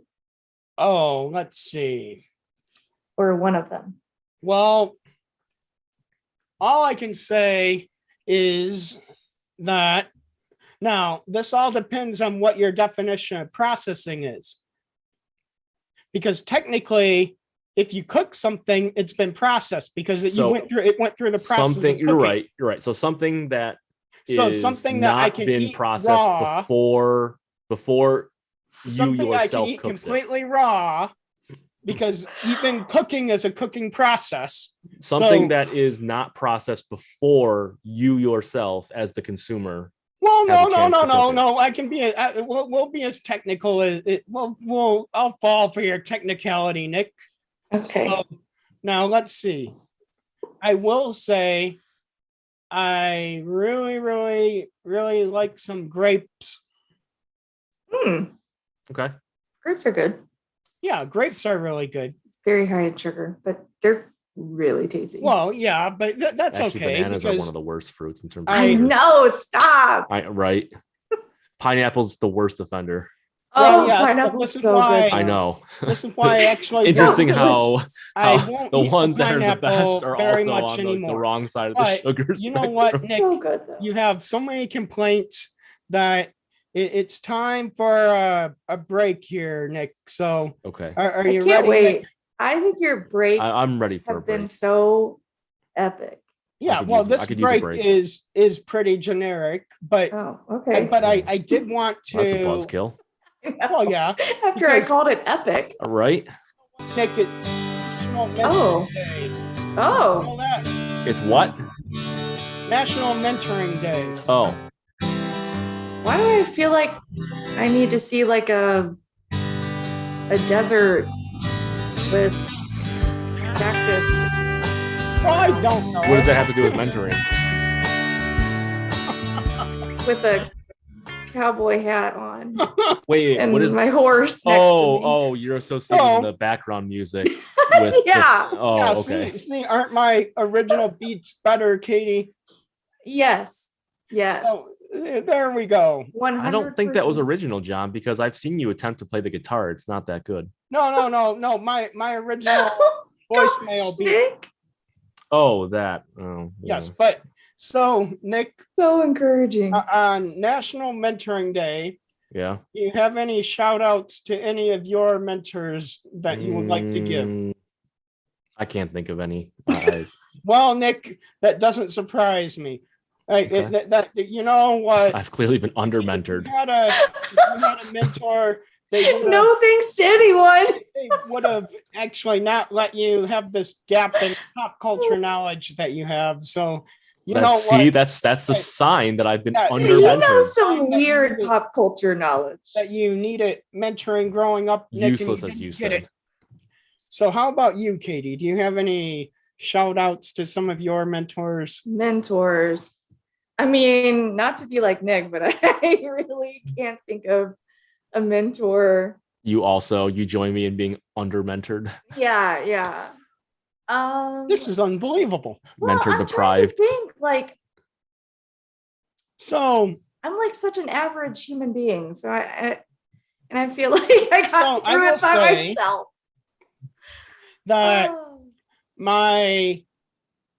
A: Oh, let's see.
C: or one of them?
A: Well, all I can say is that now this all depends on what your definition of processing is. Because technically, if you cook something, it's been processed because it went through the process.
B: Something.
A: of
B: You're
A: cooking.
B: right. So something that
A: So
B: is
A: something that I
B: not
A: can
B: been
A: eat
B: processed
A: raw,
B: before you
A: something I can
B: yourself
A: eat
B: cooks it.
A: completely raw, because even cooking is a cooking process.
B: Something
A: So-
B: that is not processed before you yourself as the consumer.
A: Well,
B: Have a
A: no,
B: chance to cook it.
A: no. I can be. We'll be as technical as it. I'll fall for your technicality, Nick.
C: Okay.
A: So, now let's see. I will say, I really, really, really like some grapes.
B: Okay.
C: Grapes are good.
A: Yeah, grapes are really good.
C: Very high in sugar, but they're really tasty.
A: Well, yeah, but that's
B: Actually,
A: okay.
B: bananas are one
A: Because
B: of the worst fruits in terms of
C: I
B: sugar.
C: know. Stop.
B: Right. Pineapple's the worst offender.
A: Well,
C: Oh,
A: yes, but
C: pineapple's
A: this is
C: so
A: why-
C: good.
B: I know.
A: this is why I actually
B: Interesting
C: So
B: how
C: delicious.
A: I
B: how
A: won't
B: the
A: eat
B: ones that are the
A: pineapple
B: best are
A: very
B: also
A: much
B: on the
A: anymore.
B: wrong side of the
A: But
B: sugar
A: you know what,
B: spectrum.
A: Nick?
C: So good though.
A: You have so many complaints that it's time for a break here, Nick. So
B: Okay.
A: are
C: I
A: you
C: can't
A: ready?
C: wait.
A: Nick?
C: I think your breaks
B: I'm ready for a
C: have been
B: break.
C: so epic.
A: Yeah,
B: could
A: well,
B: use- I
A: this
B: could use a
A: break
B: break.
A: is pretty generic, but
C: Oh, okay.
A: I did want to.
B: That's a buzzkill.
A: Well, yeah,
C: After I
A: because-
C: called it epic.
B: All right.
A: Nick, it's National Mentoring
C: Oh.
A: Day. You
C: Oh,
A: know that?
B: It's what?
A: National Mentoring Day.
B: Oh,
C: why do I feel like I need to see like a desert with cactus?
A: Well, I don't know.
B: what does that have to do with mentoring?
C: With a cowboy hat on
B: Wait,
C: and
B: what is?
C: my horse next to me.
B: Oh, you're associating
A: Oh.
B: the background music with.
C: Yeah.
B: Oh,
A: Yeah,
B: okay.
A: see, aren't my original beats better, Katie?
C: Yes. Yes.
A: So there we go.
C: 100%.
B: I don't think that was original, John, because I've seen you attempt to play the guitar. It's not that good.
A: No. My original voicemail beat.
C: Nick.
B: Oh, that. Oh, yeah.
A: Yes, but so Nick,
C: So encouraging.
A: on National Mentoring Day,
B: Yeah.
A: do you have any shout outs to any of your mentors that you would like to give?
B: I can't think of any.
A: Well, Nick, that doesn't surprise me.
B: Okay.
A: That you know what?
B: I've clearly been under mentored.
A: You had a mentor.
C: No thanks to anyone.
A: They would have actually not let you have this gap in pop culture knowledge that you have. So you know
B: See,
A: what?
B: that's the
A: Right.
B: sign that I've been
A: Yeah,
B: under
C: You know
B: mentored.
C: some
A: That you
C: weird
A: did.
C: pop culture knowledge.
A: That you needed mentoring growing up. Nick, and
B: Useless, as
A: didn't
B: you
A: get
B: said.
A: it. So how about you, Katie? Do you have any shout outs to some of your mentors?
C: Mentors. I mean, not to be like Nick, but I really can't think of a mentor.
B: You join me in being under mentored,
C: Yeah.
A: This is unbelievable.
C: well,
B: mentor
C: I'm trying to
B: deprived.
C: think like
A: So
C: I'm like such an average human being, so I feel like I
A: So,
C: got
A: I
C: through
A: will
C: it by
A: say
C: myself.
A: that
C: Oh.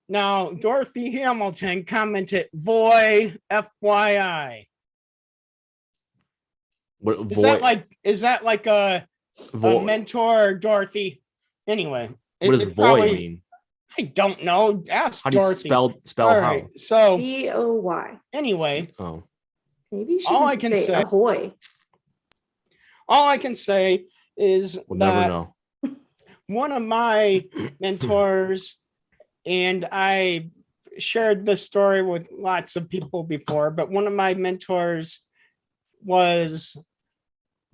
A: now Dorothy Hamilton commented, "Voy, FYI."
B: What,
A: Is that like a mentor, Dorothy? Anyway,
B: What does voy mean?
A: I don't know. Ask
B: How do you
A: Dorothy.
B: spell
A: All
B: how?
A: right. So
C: VOY.
A: anyway,
B: Oh,
C: Maybe you should
A: all I can say,
C: ahoy.
A: all I can say is
B: we'll never
A: that
B: know.
A: one of my mentors, and I shared this story with lots of people before, but one of my mentors was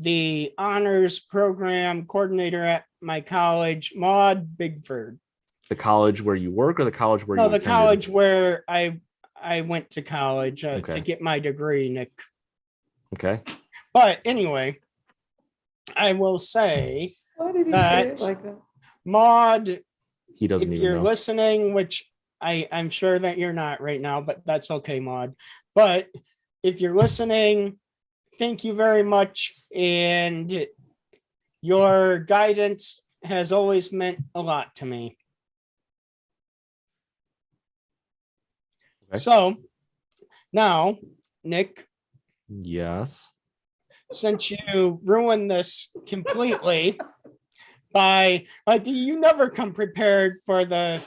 A: the honors program coordinator at my college, Maud Bigford.
B: The college where you work or the college where
A: No,
B: you
A: the
B: attended?
A: college where I went to college
B: Okay.
A: to get my degree, Nick.
B: Okay.
A: But anyway, I will say
C: Why did he say
A: that
C: it like that?
A: Maud,
B: He doesn't
A: if
B: even
A: you're
B: know.
A: listening, which I'm sure that you're not right now, but that's okay, Maud. But if you're listening, thank you very much. And your guidance has always meant a lot to me.
B: Okay.
A: So now, Nick,
B: Yes.
A: since you ruined this completely by you never come prepared for the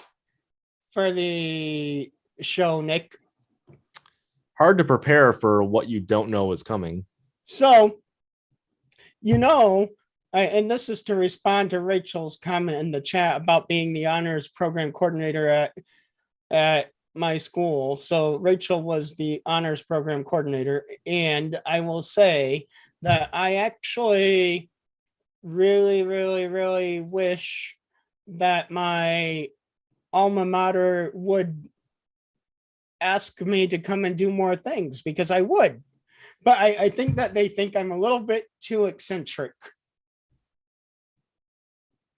A: show, Nick.
B: Hard to prepare for what you don't know is coming.
A: So, and this is to respond to Rachel's comment in the chat about being the honors program coordinator at my school. So Rachel was the honors program coordinator, and I will say that I actually really, really, really wish that my alma mater would ask me to come and do more things, because I would. But I think that they think I'm a little bit too eccentric.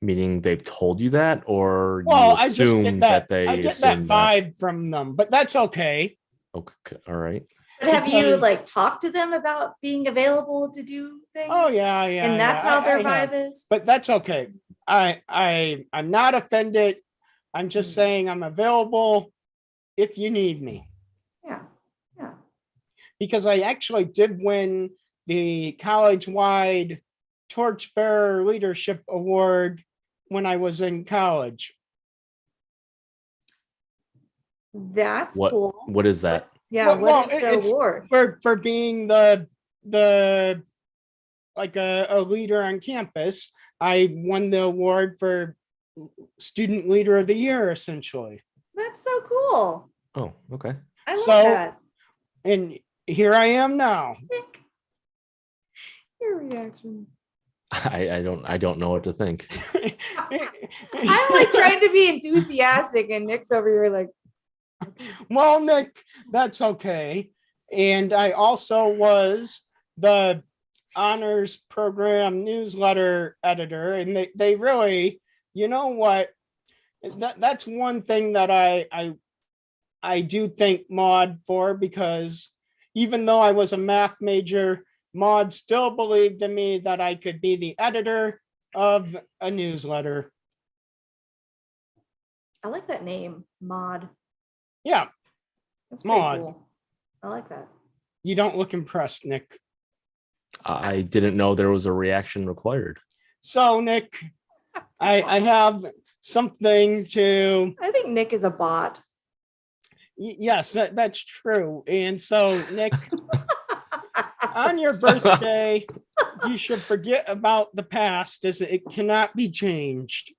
B: Meaning they've told you that, or
A: Well,
B: you
A: I just
B: assume
A: get
B: that they
A: I get that
B: assume
A: vibe from them, but that's okay.
B: Okay, all right.
C: But have you
A: Because-
C: talked to them about being available to do things?
A: Oh yeah.
C: And that's how their vibe is?
A: But that's okay. I'm not offended. I'm just saying I'm available if you need me.
C: Yeah.
A: Because I actually did win the college-wide Torchbearer Leadership Award when I was in college.
C: That's
B: What
C: cool.
B: what is that?
C: Yeah,
A: Well,
C: what is the
A: it's
C: award?
A: for being the like a leader on campus. I won the award for student leader of the year, essentially.
C: That's so cool.
B: Oh, okay.
C: I love
A: So-
C: that.
A: And here I am now.
C: Nick, your reaction.
B: I don't know what to think.
C: I'm trying to be enthusiastic, and Nick's over here like,
A: Well, Nick, that's okay. And I also was the honors program newsletter editor, and they really, you know what? That's one thing that I do thank Maud for, because even though I was a math major, Maud still believed in me that I could be the editor of a newsletter.
C: I like that name, Mod.
A: Yeah,
C: That's pretty
A: Mod.
C: cool. I like that.
A: you don't look impressed, Nick.
B: I didn't know there was a reaction required.
A: So, Nick, I have something to.
C: I think Nick is a bot.
A: Yes, that's true. And so, Nick, on your birthday, you should forget about the past, as it cannot be changed.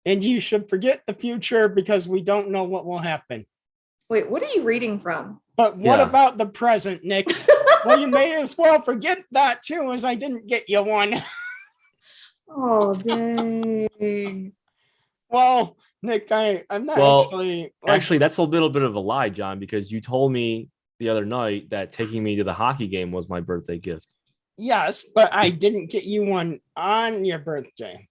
A: And you should forget the future, because we don't know what will happen.
C: Wait, what are you reading from?
A: But what
B: Yeah.
A: about the present, Nick? Well, you may as well forget that too, as I didn't get you one.
C: Oh, dang.
A: Well, Nick, I'm not
B: Well,
A: actually.
B: Actually, that's a little bit of a lie, John, because you told me the other night that taking me to the hockey game was my birthday gift.
A: Yes, but I didn't get you one on your birthday.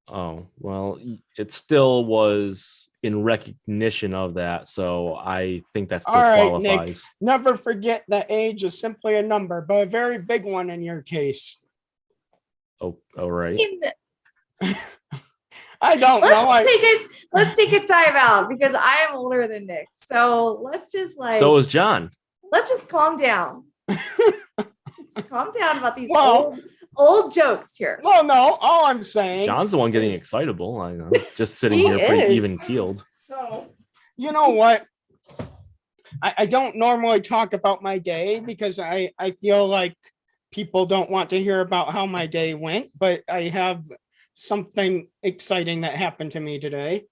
B: Oh, well, it still was in recognition of that. So I think that still
A: All right, Nick.
B: qualifies.
A: Never forget that age is simply a number, but a very big one in your case.
B: Oh, all right.
A: I don't know.
C: Let's take a time out, because I am older than Nick. So let's just
B: So is John.
C: let's just calm down. Let's calm down about these
A: Well,
C: old jokes here.
A: Well, no, all I'm saying.
B: John's the one getting
A: is-
B: excitable. I'm just sitting
C: He
B: here pretty
C: is.
B: even keeled.
A: So, you know what? I don't normally talk about my day because I feel like people don't want to hear about how my day went, but I have something exciting that happened to me today.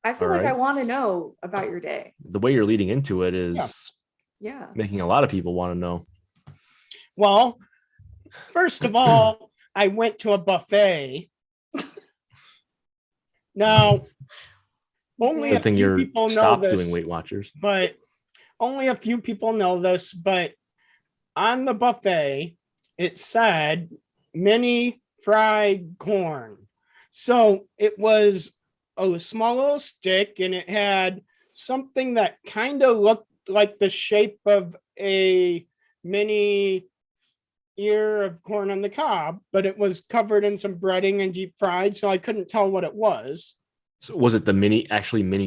C: I feel
B: All
C: like
B: right.
C: I want to know about your day.
B: The way you're leading into it is
C: Yeah.
B: making a lot of people want to know.
A: Well, first of all, I went to a buffet. Now, only
B: Good
A: a
B: thing
A: few
B: you're
A: people know
B: stopped
A: this,
B: doing Weight Watchers.
A: but only a few people know this, but on the buffet, it said mini fried corn. So it was a small little stick and it had something that kind of looked like the shape of a mini ear of corn on the cob, but it was covered in some breading and deep fried. So I couldn't tell what it was.
B: So was it the mini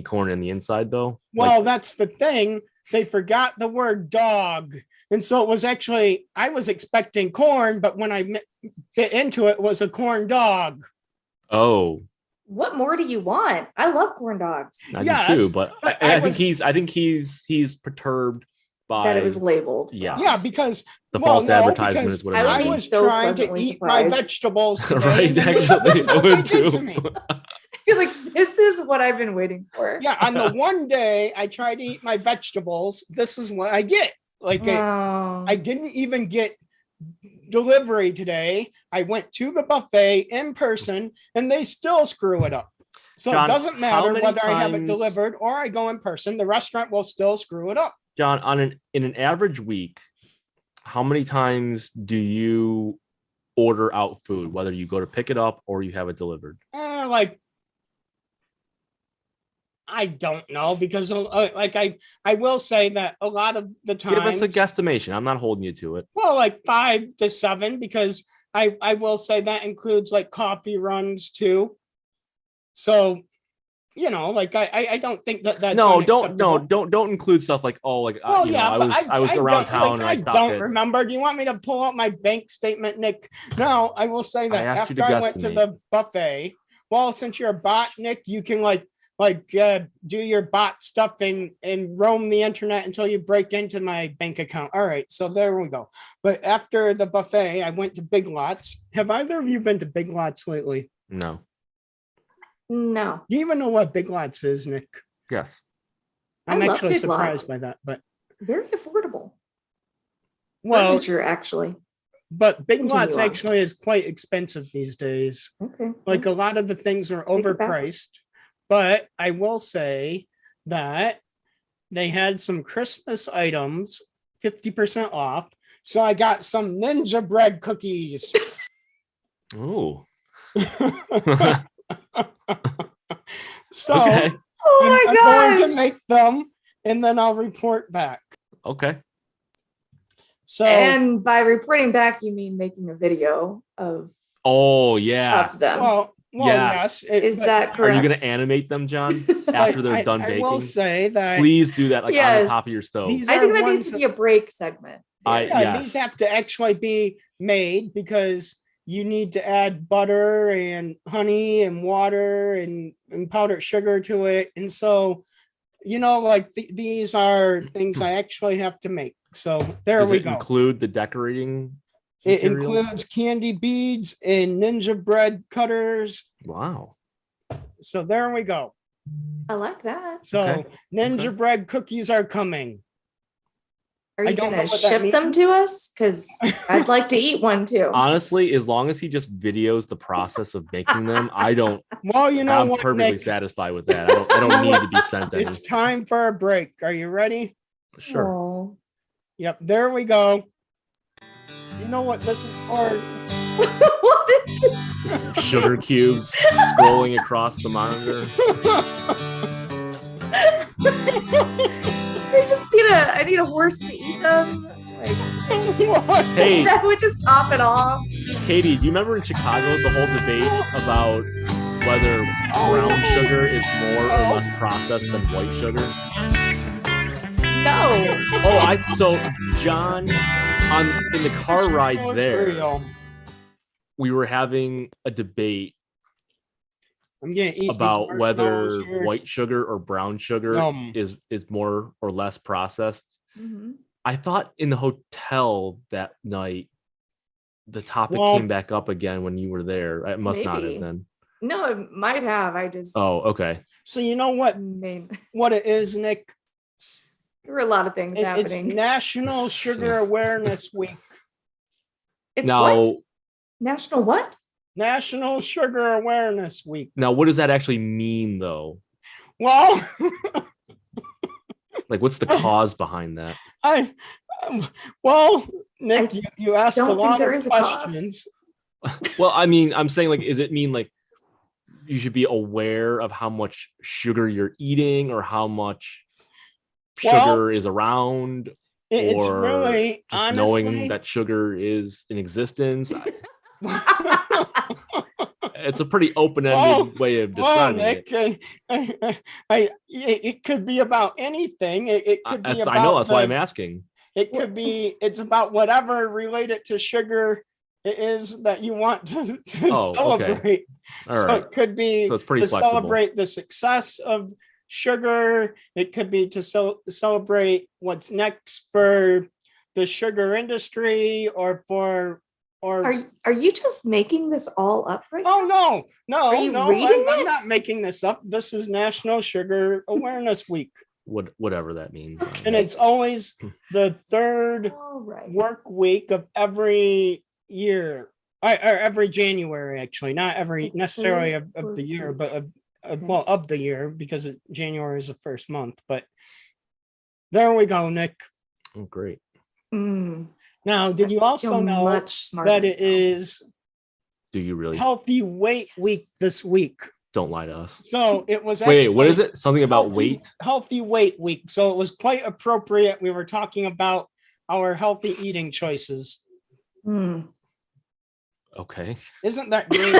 B: corn in the inside though?
A: Well,
B: Like,
A: that's the thing. They forgot the word dog. And so it was actually, I was expecting corn, but when I bit into it, it was a corn dog.
B: oh,
C: What more do you want? I love corn dogs.
B: I
A: Yes,
B: do too, but
A: but
B: I
A: I
B: think he's perturbed by
C: That it was labeled.
B: Yeah.
A: Yeah, because
B: the
A: well,
B: false
A: no,
B: advertisement
A: because
B: is what
C: I
B: it
C: would
A: I
C: be
B: means.
A: was
C: so
A: trying to
C: pleasantly
A: eat my
C: surprised.
A: vegetables today.
B: Right,
A: and then
B: actually,
A: this is
B: I
A: what
B: would
A: they did to
B: too.
A: me.
C: I feel like this is what I've been waiting for.
A: Yeah, on the one day I tried to eat my vegetables, this is what I get. Like
C: Oh.
A: I didn't even get delivery today. I went to the buffet in person and they still screw it up. So
B: John,
A: it doesn't
B: how
A: matter
B: many
A: whether I have it
B: times-
A: delivered or I go in person, the restaurant will still screw it up.
B: John, in an average week, how many times do you order out food, whether you go to pick it up or you have it delivered?
A: Like I don't know because like I will say that a lot of the time,
B: Give us a guesstimation. I'm not holding you to it.
A: well, like 5 to 7, because I will say that includes like coffee runs too. So, you know, like I don't think that that's unacceptable.
B: don't include stuff like
A: Well,
B: you know,
A: yeah, but
B: I was around
A: don't-
B: town
A: like,
B: and I stopped
A: don't
B: at.
A: remember. Do you want me to pull out my bank statement, Nick? No, I will say that
B: asked you
A: after
B: to
A: I went to
B: guesstimate.
A: the buffet, well, since you're a bot, Nick, you can do your bot stuff and roam the internet until you break into my bank account. All right, so there we go. But after the buffet, I went to Big Lots. Have either of you been to Big Lots lately?
B: No.
C: No.
A: Do you even know what Big Lots is, Nick?
B: Yes.
A: I'm
C: I love
A: actually
C: Big
A: surprised
C: Lots.
A: by that. But
C: Very affordable.
A: well,
C: Furniture, actually.
A: but Big
C: Continue
A: Lots
C: on.
A: actually is quite expensive these days.
C: Okay.
A: Like a lot of the things are
C: Take it back.
A: overpriced. But I will say that they had some Christmas items 50% off. So I got some Ninja bread cookies.
B: Oh.
A: So
B: Okay.
C: Oh
A: I'm
C: my
A: going to
C: gosh.
A: make them and then I'll report back.
B: Okay.
A: So
C: And by reporting back, you mean making a video of
B: Oh yeah.
C: them.
A: well,
B: Yes.
A: yes.
C: Is
A: but
C: that
B: Are
C: correct?
B: you gonna animate them, John, after they're done
A: I will
B: baking?
A: say that
B: Please do that, like on
C: Yes.
B: the top of your stove.
A: these
C: I think
A: are
C: that
A: ones
C: needs to be a break segment.
A: yeah,
B: Yes.
A: these have to actually be made because you need to add butter and honey and water and powdered sugar to it. And so, you know, like these are things I actually have to make. So there
B: Does
A: we
B: it
A: go.
B: include the decorating?
A: It
B: materials?
A: includes candy beads and ninja bread cutters.
B: Wow.
A: So there we go.
C: I like that.
A: So
B: Okay.
A: ninja
B: Okay.
A: bread cookies are coming.
C: Are
A: I
C: you
A: don't
C: going
A: know
C: to
A: what that
C: ship them
A: means.
C: to us? Because I'd like to eat one too.
B: Honestly, as long as he just videos the process of making them,
A: Well, you know
B: I'm
A: what,
B: perfectly
A: Nick?
B: satisfied with that. I don't need to be sent any.
A: It's time for a break. Are you ready?
B: Sure.
C: Oh.
A: Yep, there we go. You know what this is for?
C: What is this?
B: Sugar cubes scrolling across the monitor.
C: I need a horse to eat them. Like,
A: What?
B: Hey,
C: that would just top it off.
B: Katie, do you remember in Chicago the whole debate about whether brown sugar is more or less processed than white sugar?
C: No.
B: So John in the car ride there, we were having a debate
A: I'm gonna eat
B: about
A: these
B: whether
A: marshmallows here.
B: white sugar or brown sugar
A: Yum.
B: is more or less processed.
C: Mhm.
B: I thought in the hotel that night the topic
A: Well-
B: came back up again when you were there. It must not
C: Maybe.
B: have then.
C: No, it might have. I just
B: Oh, okay.
A: So you know what
C: made
A: it is, Nick?
C: there were a lot of things
A: It's
C: happening.
A: National Sugar Awareness Week.
C: It's
B: Now,
C: what? National what?
A: National Sugar Awareness Week.
B: now, what does that actually mean, though?
A: Well,
B: Like, what's the cause behind that?
A: Nick, you asked a
C: don't think
A: lot
C: there
A: of
C: is a cause.
A: questions.
B: Well, I mean, I'm saying, like, does it mean like you should be aware of how much sugar you're eating or how much
A: Well,
B: sugar is around?
A: It's
B: or
A: really
B: just
A: honestly
B: knowing that sugar is in existence? It's a pretty open-ended way of describing it.
A: Nick, it could be about anything. It could be about
B: I know, that's why I'm asking.
A: It's about whatever related to sugar it is that you want to
B: Oh, okay.
A: celebrate.
B: All
A: So
B: right.
A: it could be
B: So it's pretty
A: to
B: flexible.
A: celebrate the success of sugar. It could be to celebrate what's next for the sugar industry or
C: Are you just making this all up right
A: Oh no,
C: Are you
A: no,
C: reading
A: I'm
C: it?
A: not making this up. This is National Sugar Awareness Week.
B: Whatever that means.
C: Okay.
A: And it's always the third
C: All right.
A: work week of every year. Or every January, actually, not every necessarily of the year, but of the year, because January is the first month. But there we go, Nick.
B: Oh, great.
C: Mm,
A: Now, did you also
C: feel
A: know
C: much smarter
A: that it
C: now.
A: is
B: Do you really?
A: Healthy Weight Week this week?
B: Don't lie to us.
A: So it was
B: Wait, what is
A: actually
B: it? Something about
A: Healthy-
B: weight?
A: Healthy Weight Week. So it was quite appropriate. We were talking about our healthy eating choices.
C: Mm.
B: Okay.
A: Isn't that great?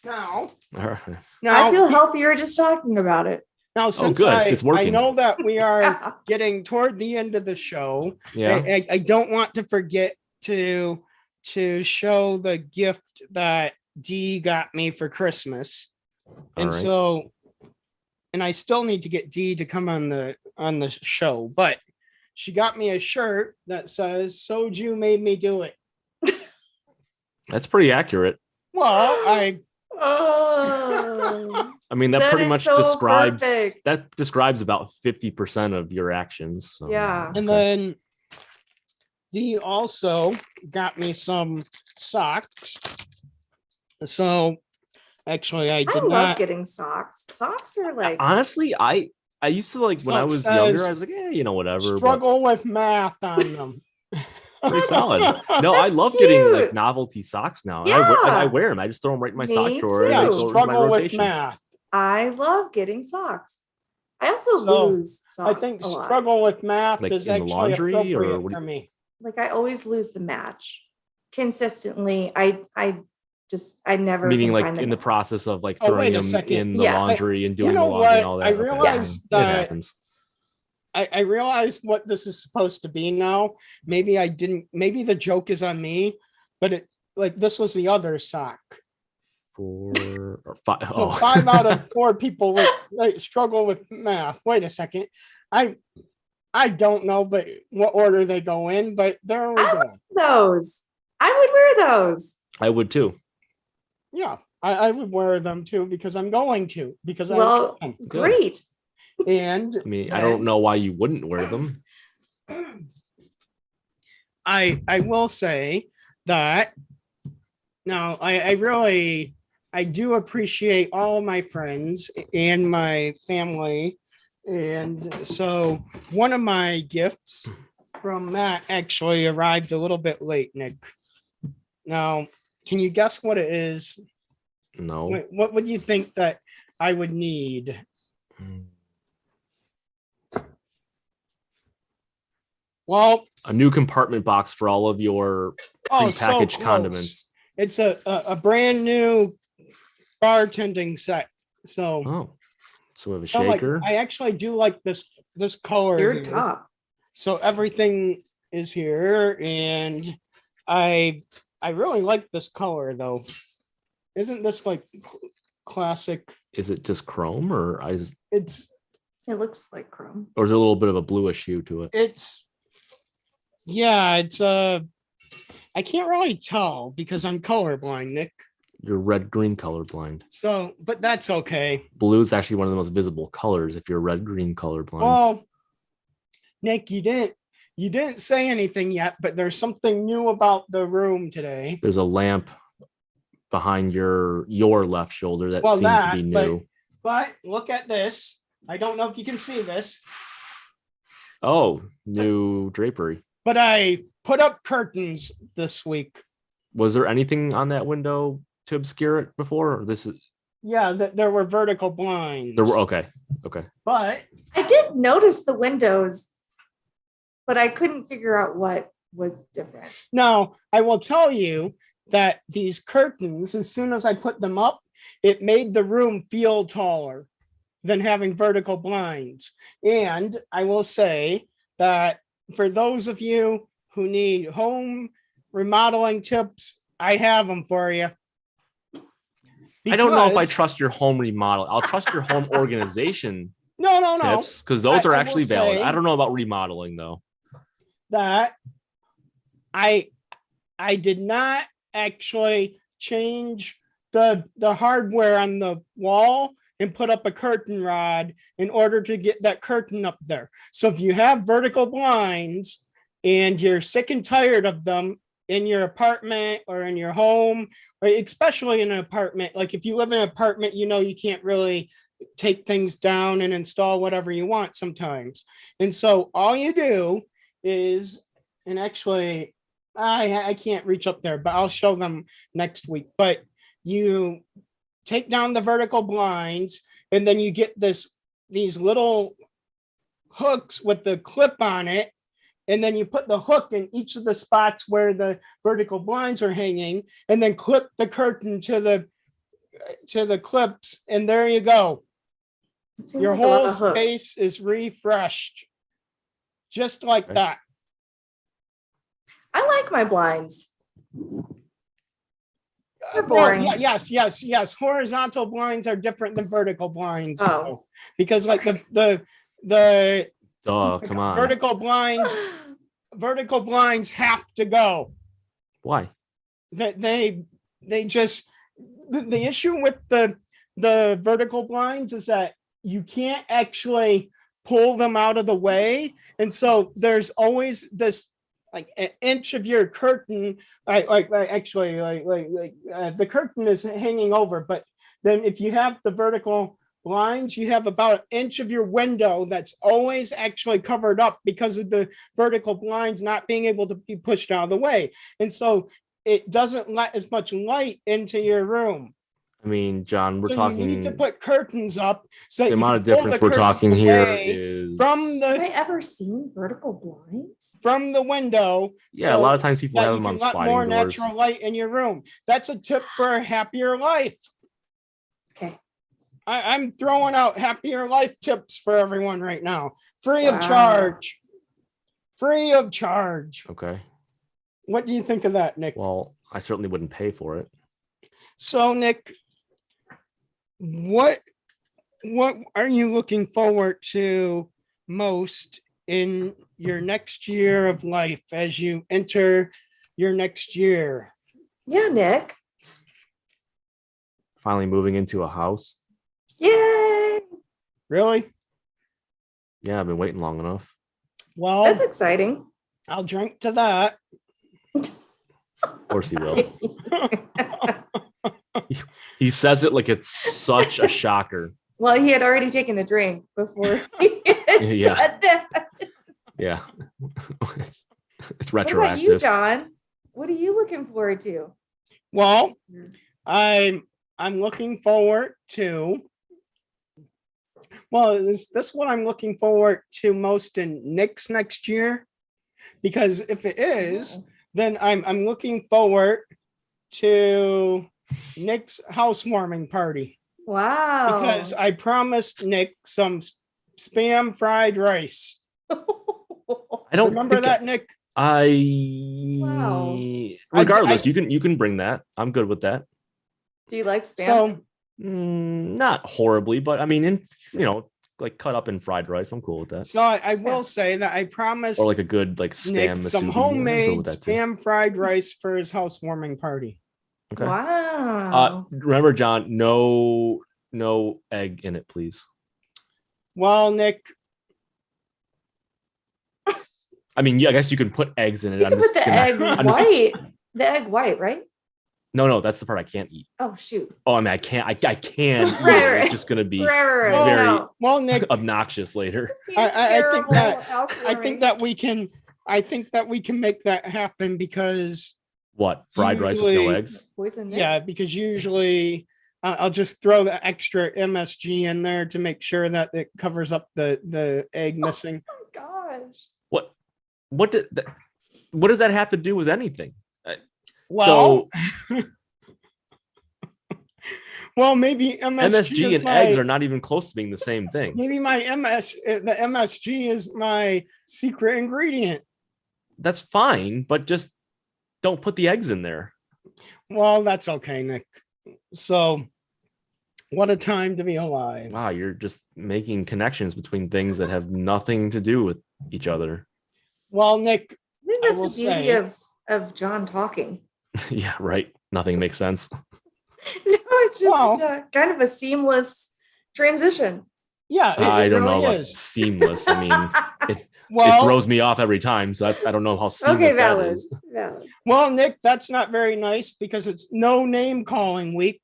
A: Now,
B: All right.
A: now,
C: I feel healthier just talking about it.
A: now since
B: good. It's
A: I
B: working.
A: know that we are getting toward the end of the show,
B: Yeah.
A: I don't want to forget to show the gift that Dee got me for Christmas. And
B: All right.
A: so, and I still need to get Dee to come on the show, but she got me a shirt that says "Soju made me do it."
B: That's pretty accurate.
A: Well,
C: Oh,
B: I mean, that
C: That
B: pretty
C: is
B: much
C: so
B: describes
C: perfect.
B: about 50% of your actions. So,
C: Yeah.
A: and then Dee also got me some socks. So actually, I
C: I
A: did
C: love
A: not.
C: getting socks. Socks are like
B: honestly, I used to like when
A: So
B: I
A: it
B: was younger,
A: says
B: I was like, whatever. But
A: Struggle with math on them.
B: pretty solid. No, I
C: That's
B: love getting like
C: cute.
B: novelty socks now.
C: Yeah.
B: I wear them. I just throw them right in my sock
C: Me
B: drawer. And
C: too.
B: they
A: Yeah,
B: go into my
A: struggle with
B: rotation.
A: math.
C: I love getting socks. I also
A: So,
C: lose
A: I
C: socks
A: think
C: a lot.
A: struggle with math
B: Like
A: is
B: in the
A: actually
B: laundry, or
A: appropriate
B: what do
A: for
B: you-
A: me.
C: Like I always lose the match consistently. I never
B: Meaning
C: can
B: like
C: find
B: in the
C: match.
B: process of like
A: Oh,
B: throwing
A: wait a
B: them
A: second.
B: in the
C: Yeah.
B: laundry and doing
A: know
B: the laundry and
A: what?
B: all that.
A: I
B: Okay.
A: realized
B: It
A: that-
B: happens.
A: I realize what this is supposed to be now. Maybe I didn't. Maybe the joke is on me, but it like this was the other sock.
B: 4 or 5.
A: So
B: Oh.
A: 5 out of 4 people struggle with math. Wait a second. I don't know, but what order they go in. But there we
C: I
A: go.
C: Those. I would wear those.
B: I would too.
A: Yeah, I would wear them too because I'm going to because
C: Well,
A: I can.
C: great.
A: And
B: I mean, I don't know why you wouldn't wear them.
A: I will say that now I do appreciate all my friends and my family. And so one of my gifts from Matt actually arrived a little bit late, Nick. Now, can you guess what it is?
B: No.
A: What would you think that I would need? Well,
B: A new compartment box for all of your
A: oh, so
B: prepackaged
A: close.
B: condiments.
A: It's a brand new bartending set. So,
B: Oh, so we have a
A: so, like,
B: shaker.
A: I actually do like this color.
C: You're
A: here.
C: top.
A: So everything is here, and I I really like this color though. Isn't this like classic?
B: Is it just chrome or
A: It's
C: It looks like chrome.
B: or is there a little bit of a bluish hue to it?
A: it's I can't really tell because I'm colorblind, Nick.
B: You're red-green colorblind.
A: So, but that's okay.
B: Blue is actually one of the most visible colors if you're red-green colorblind.
A: Well, Nick, you didn't say anything yet, but there's something new about the room today.
B: There's a lamp behind your left shoulder that seems to be new.
A: But look at this. I don't know if you can see this,
B: Oh, new drapery.
A: but I put up curtains this week.
B: Was there anything on that window to obscure it before? Or this is
A: Yeah, there were vertical blinds.
B: there were okay.
A: But
C: I did notice the windows, but I couldn't figure out what was different.
A: now I will tell you that these curtains, as soon as I put them up, it made the room feel taller than having vertical blinds. And I will say that for those of you who need home remodeling tips, I have them for you.
B: I don't know if I
A: Because-
B: trust your home remodel. I'll trust your home organization
A: no.
B: tips because those are
A: I will
B: actually valid.
A: say-
B: I don't know about remodeling though.
A: That I did not actually change the hardware on the wall and put up a curtain rod in order to get that curtain up there. So if you have vertical blinds and you're sick and tired of them in your apartment or in your home, or especially in an apartment, like if you live in an apartment, you know you can't really take things down and install whatever you want sometimes. And so all you do is, and actually I can't reach up there, but I'll show them next week. But you take down the vertical blinds and then you get these little hooks with the clip on it. And then you put the hook in each of the spots where the vertical blinds are hanging and then clip the curtain to the clips. And there you go.
C: It seems
A: Your
C: like a lot
A: whole
C: of hooks.
A: space is refreshed. Just like
B: Okay.
A: that.
C: I like my blinds. They're
A: Well,
C: boring.
A: yes. Horizontal blinds are different than vertical blinds.
C: Oh.
A: though, because like the
B: Come on.
A: vertical blinds have to go.
B: Why?
A: They just the issue with the vertical blinds is that you can't actually pull them out of the way, and so there's always this like an inch of your curtain, the curtain is hanging over, but then if you have the vertical blinds, you have about an inch of your window that's always actually covered up because of the vertical blinds not being able to be pushed out of the way. And so it doesn't let as much light into your room.
B: I mean, John, we're
A: So
B: talking
A: you need to put curtains up. So
B: the
A: you
B: amount of
A: can pull
B: difference
A: the
B: we're talking
A: curtain
B: here
A: away
B: is
A: from
C: Have I
A: the
C: ever seen vertical blinds?
A: window.
B: yeah, a lot of times people
A: that
B: have
A: you
B: them on
A: can let
B: sliding
A: more
B: doors.
A: natural light in your room. That's a tip for a happier life.
C: Okay.
A: I'm throwing out happier life tips for everyone right now, free of
C: Wow.
A: charge. Free of charge.
B: Okay.
A: What do you think of that, Nick?
B: Well, I certainly wouldn't pay for it.
A: So, Nick, what are you looking forward to most in your next year of life as you enter your next year?
C: Yeah, Nick.
B: Finally moving into a house.
C: Yay.
A: Really?
B: Yeah, I've been waiting long enough.
A: Well,
C: That's exciting.
A: I'll drink to that.
B: Of course he will. He says it like it's such a shocker.
C: Well, he had already taken a drink before he had
B: Yeah.
C: said that.
B: Yeah. it's
C: What about you,
B: retroactive.
C: John? What are you looking forward to?
A: Well, I'm looking forward to. Well, this what I'm looking forward to most in Nick's next year, because if it is, then I'm looking forward to Nick's housewarming party,
C: Wow.
A: because I promised Nick some spam fried rice.
B: I don't
A: Remember
B: think
A: that, Nick?
C: Wow.
B: Regardless, you can bring that. I'm good with that.
C: Do you like spam?
A: So
B: Not horribly, but I mean, like cut up in fried rice. I'm cool with that.
A: So I will say that I promised
B: Or like a good like spam
A: Nick some
B: musubi. I'm good
A: homemade
B: with that too.
A: spam fried rice for his housewarming party.
B: Okay.
C: Wow.
B: Remember, John, no egg in it, please.
A: Well, Nick,
B: I mean, yeah, I guess you can put eggs in it.
C: You can put the egg white. The egg white, right?
B: No, that's the part I can't eat.
C: Oh shoot.
B: Oh, I mean, I can eat it.
C: Right.
B: It's just gonna be
C: Right.
B: very
A: well, Nick,
B: obnoxious later.
A: I think that we can make that happen because
B: What, fried rice with no
A: Usually-
B: eggs?
C: Poison Nick.
A: yeah, because usually I'll just throw the extra MSG in there to make sure that it covers up the egg missing.
C: Oh gosh.
B: What does that have to do with anything?
A: Well, well, maybe
B: MSG and eggs are not even close to being the same thing.
A: Maybe the MSG is my secret ingredient.
B: That's fine, but just don't put the eggs in there.
A: Well, that's okay, Nick. So, what a time to be alive.
B: Wow, you're just making connections between things that have nothing to do with each other.
A: Well, Nick,
C: I think
A: I
C: that's
A: will
C: the beauty
A: say-
C: of John talking.
B: Yeah, right. Nothing makes sense.
C: No, it's just
A: Well-
C: kind of a seamless transition.
A: yeah,
B: I don't know
A: really
B: about
A: is.
B: seamless. I mean, it
A: Well,
B: throws me off every time, so I don't know how seamless
C: Okay,
B: that
C: valid.
B: is.
C: Valid.
A: well, Nick, that's not very nice because it's no name calling week.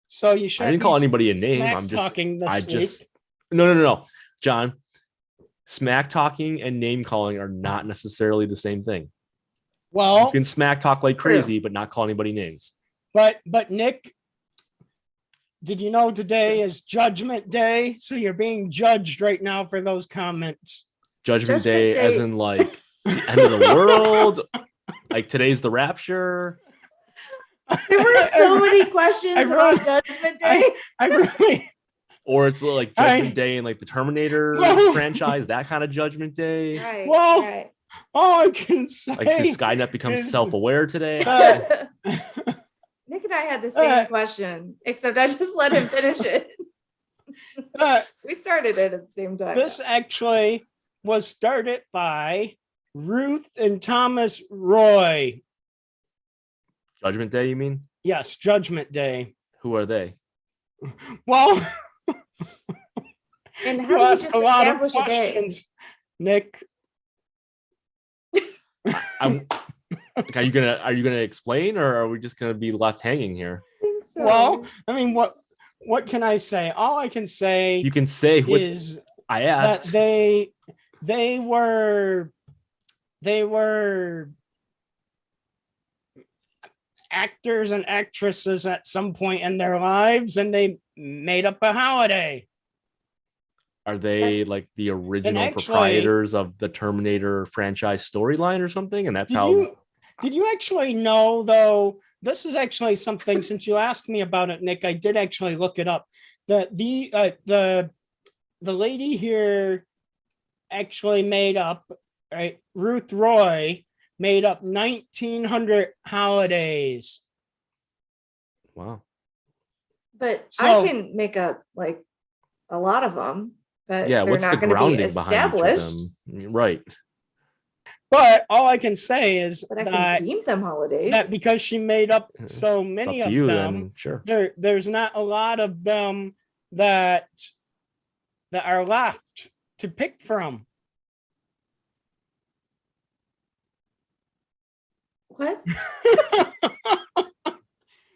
A: So you should.
B: I didn't call anybody a name. I'm just
A: talking this week.
B: No, John. Smack talking and name calling are not necessarily the same thing. You
A: Well,
B: can smack talk like crazy, but not call anybody names.
A: but Nick, did you know today is Judgment Day? So you're being judged right now for those comments.
B: Judgment
C: Judgment
B: Day, as
C: Day.
B: in like the end of the world. Like today's the rapture.
C: There were so many questions
A: I really-
C: about Judgment Day.
A: I really,
B: Or it's like Judgment Day in like the Terminator
A: Well-
B: franchise, that kind of Judgment Day.
C: Right.
A: Well,
C: right.
A: all I can say.
B: Like did Skynet become
A: is-
B: self-aware today?
C: Nick and I had the same question, except I just let him finish it. We started it at the same time.
A: This actually was started by Ruth and Thomas Roy.
B: Judgment Day, you mean?
A: Yes, Judgment Day.
B: Who are they?
A: Well,
C: and
A: you
C: how do you
A: asked
C: just
A: a lot of
C: establish a day?
A: questions, Nick.
B: I'm like, are you gonna explain, or are we just gonna be left hanging here?
C: I think so.
A: Well, I mean, what can I say? All I can say
B: You can say what
A: is
B: I
A: that
B: asked.
A: they were actors and actresses at some point in their lives, and they made up a holiday.
B: Are they like the original
A: actually-
B: proprietors of the Terminator franchise storyline or something? And that's
A: Did you actually know, though? This is actually something, since you asked me about it, Nick, I did actually look it up. The lady here actually made up, right? Ruth Roy made up 1,900 holidays.
B: wow.
C: But
A: So-
C: I can make up like a lot of them, but
B: Yeah,
C: they're
B: what's the
C: not going to be
B: grounding behind each of
C: established.
B: them? Right.
A: But all I can say is
C: But I
A: that,
C: can deem them holidays.
A: that because she made up so
B: It's up
A: many
B: to
A: of
B: you
A: them,
B: then. Sure.
A: there's not a lot of them that are left to pick from.
C: What?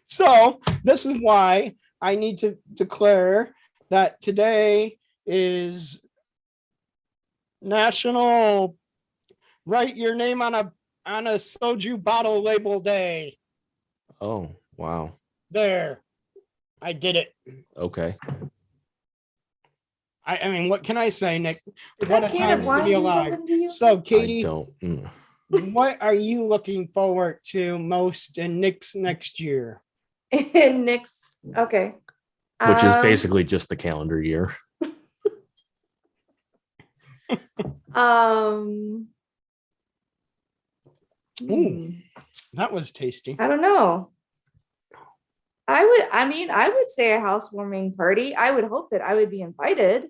A: So this is why I need to declare that today is National Write Your Name on a soju bottle label day.
B: Oh, wow.
A: There, I did it.
B: Okay.
A: I mean, what can I say, Nick?
C: Did
A: What
C: that
A: a
C: can
A: time
C: of
A: to
C: wine
A: be
C: do
A: alive.
C: something to you?
A: So,
B: I
A: Katie,
B: don't.
A: what are you looking forward to most in Nick's next year?
C: And Nick's okay.
B: Which is
C: Um,
B: basically just the calendar year.
A: Ooh, that was tasty.
C: I don't know. I would say a housewarming party. I would hope that I would be invited.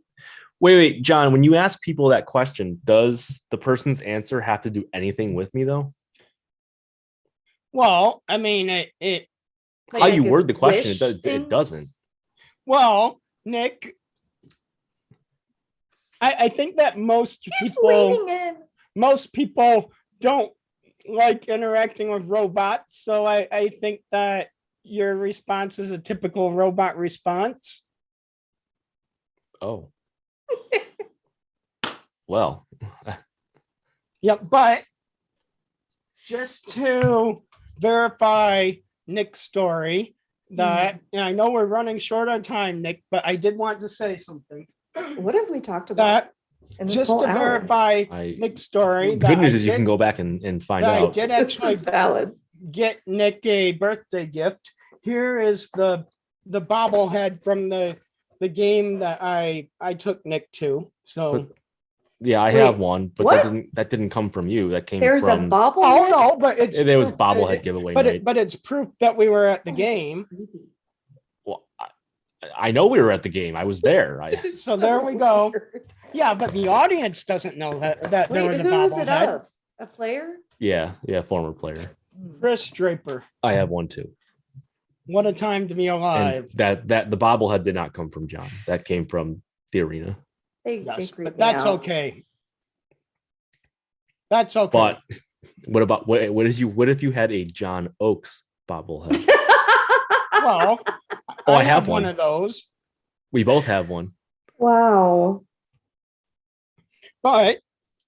B: Wait, John, when you ask people that question, does the person's answer have to do anything with me though?
A: Well, I mean, it
B: How you word the question,
C: wish
B: it doesn't.
A: well, Nick, I think that most people don't like interacting with robots. So I think that your response is a typical robot response.
B: Oh. Well.
A: Yeah, but just to verify Nick's story, that and I know we're running short on time, Nick, but I did want to say something.
C: What have we talked about?
A: Just to verify Nick's story.
B: The good news is you can go back and find out.
A: I did actually
C: valid.
A: Get Nick a birthday gift. Here is the bobblehead from the game that I took Nick to. So
B: yeah, I have one, but that didn't come from you. That came
C: There's
B: from
C: a bobblehead.
A: Oh no, but it's
B: there was bobblehead giveaway night.
A: But it's proof that we were at the game.
B: Well, I know we were at the game. I was there.
A: So there we go. Weird. Yeah, but the audience doesn't know that there was a bobblehead.
C: A player?
B: Yeah, former player.
A: Chris Draper.
B: I have one too.
A: What a time to be alive.
B: And that the bobblehead did not come from John. That came from the arena.
A: Yes, but that's okay. That's okay.
B: But what about what if you had a John Oakes bobblehead?
A: Well,
B: I have
A: one of those.
B: We both have one.
C: Wow.
A: But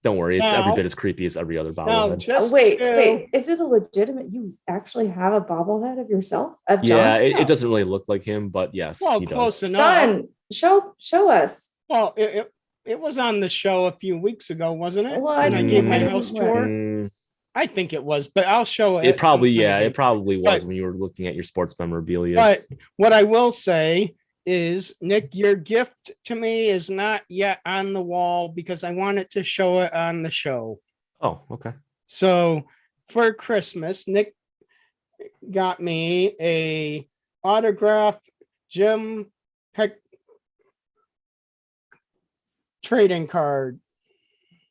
B: don't worry, it's every bit as creepy as every other bobblehead.
C: Wait, is it a legitimate? You actually have a bobblehead of yourself? Of John?
B: Yeah, it doesn't really look like him, but yes,
A: well,
B: he
A: close
B: does.
A: enough.
C: John, show us.
A: Well, it was on the show a few weeks ago, wasn't it?
C: Well,
A: when I gave my house tour. I think it was, but I'll show it.
B: It probably was when you were looking at your sports memorabilia.
A: But what I will say is, Nick, your gift to me is not yet on the wall because I wanted to show it on the show.
B: Oh, okay.
A: So for Christmas, Nick got me a autographed Jim Peck trading card.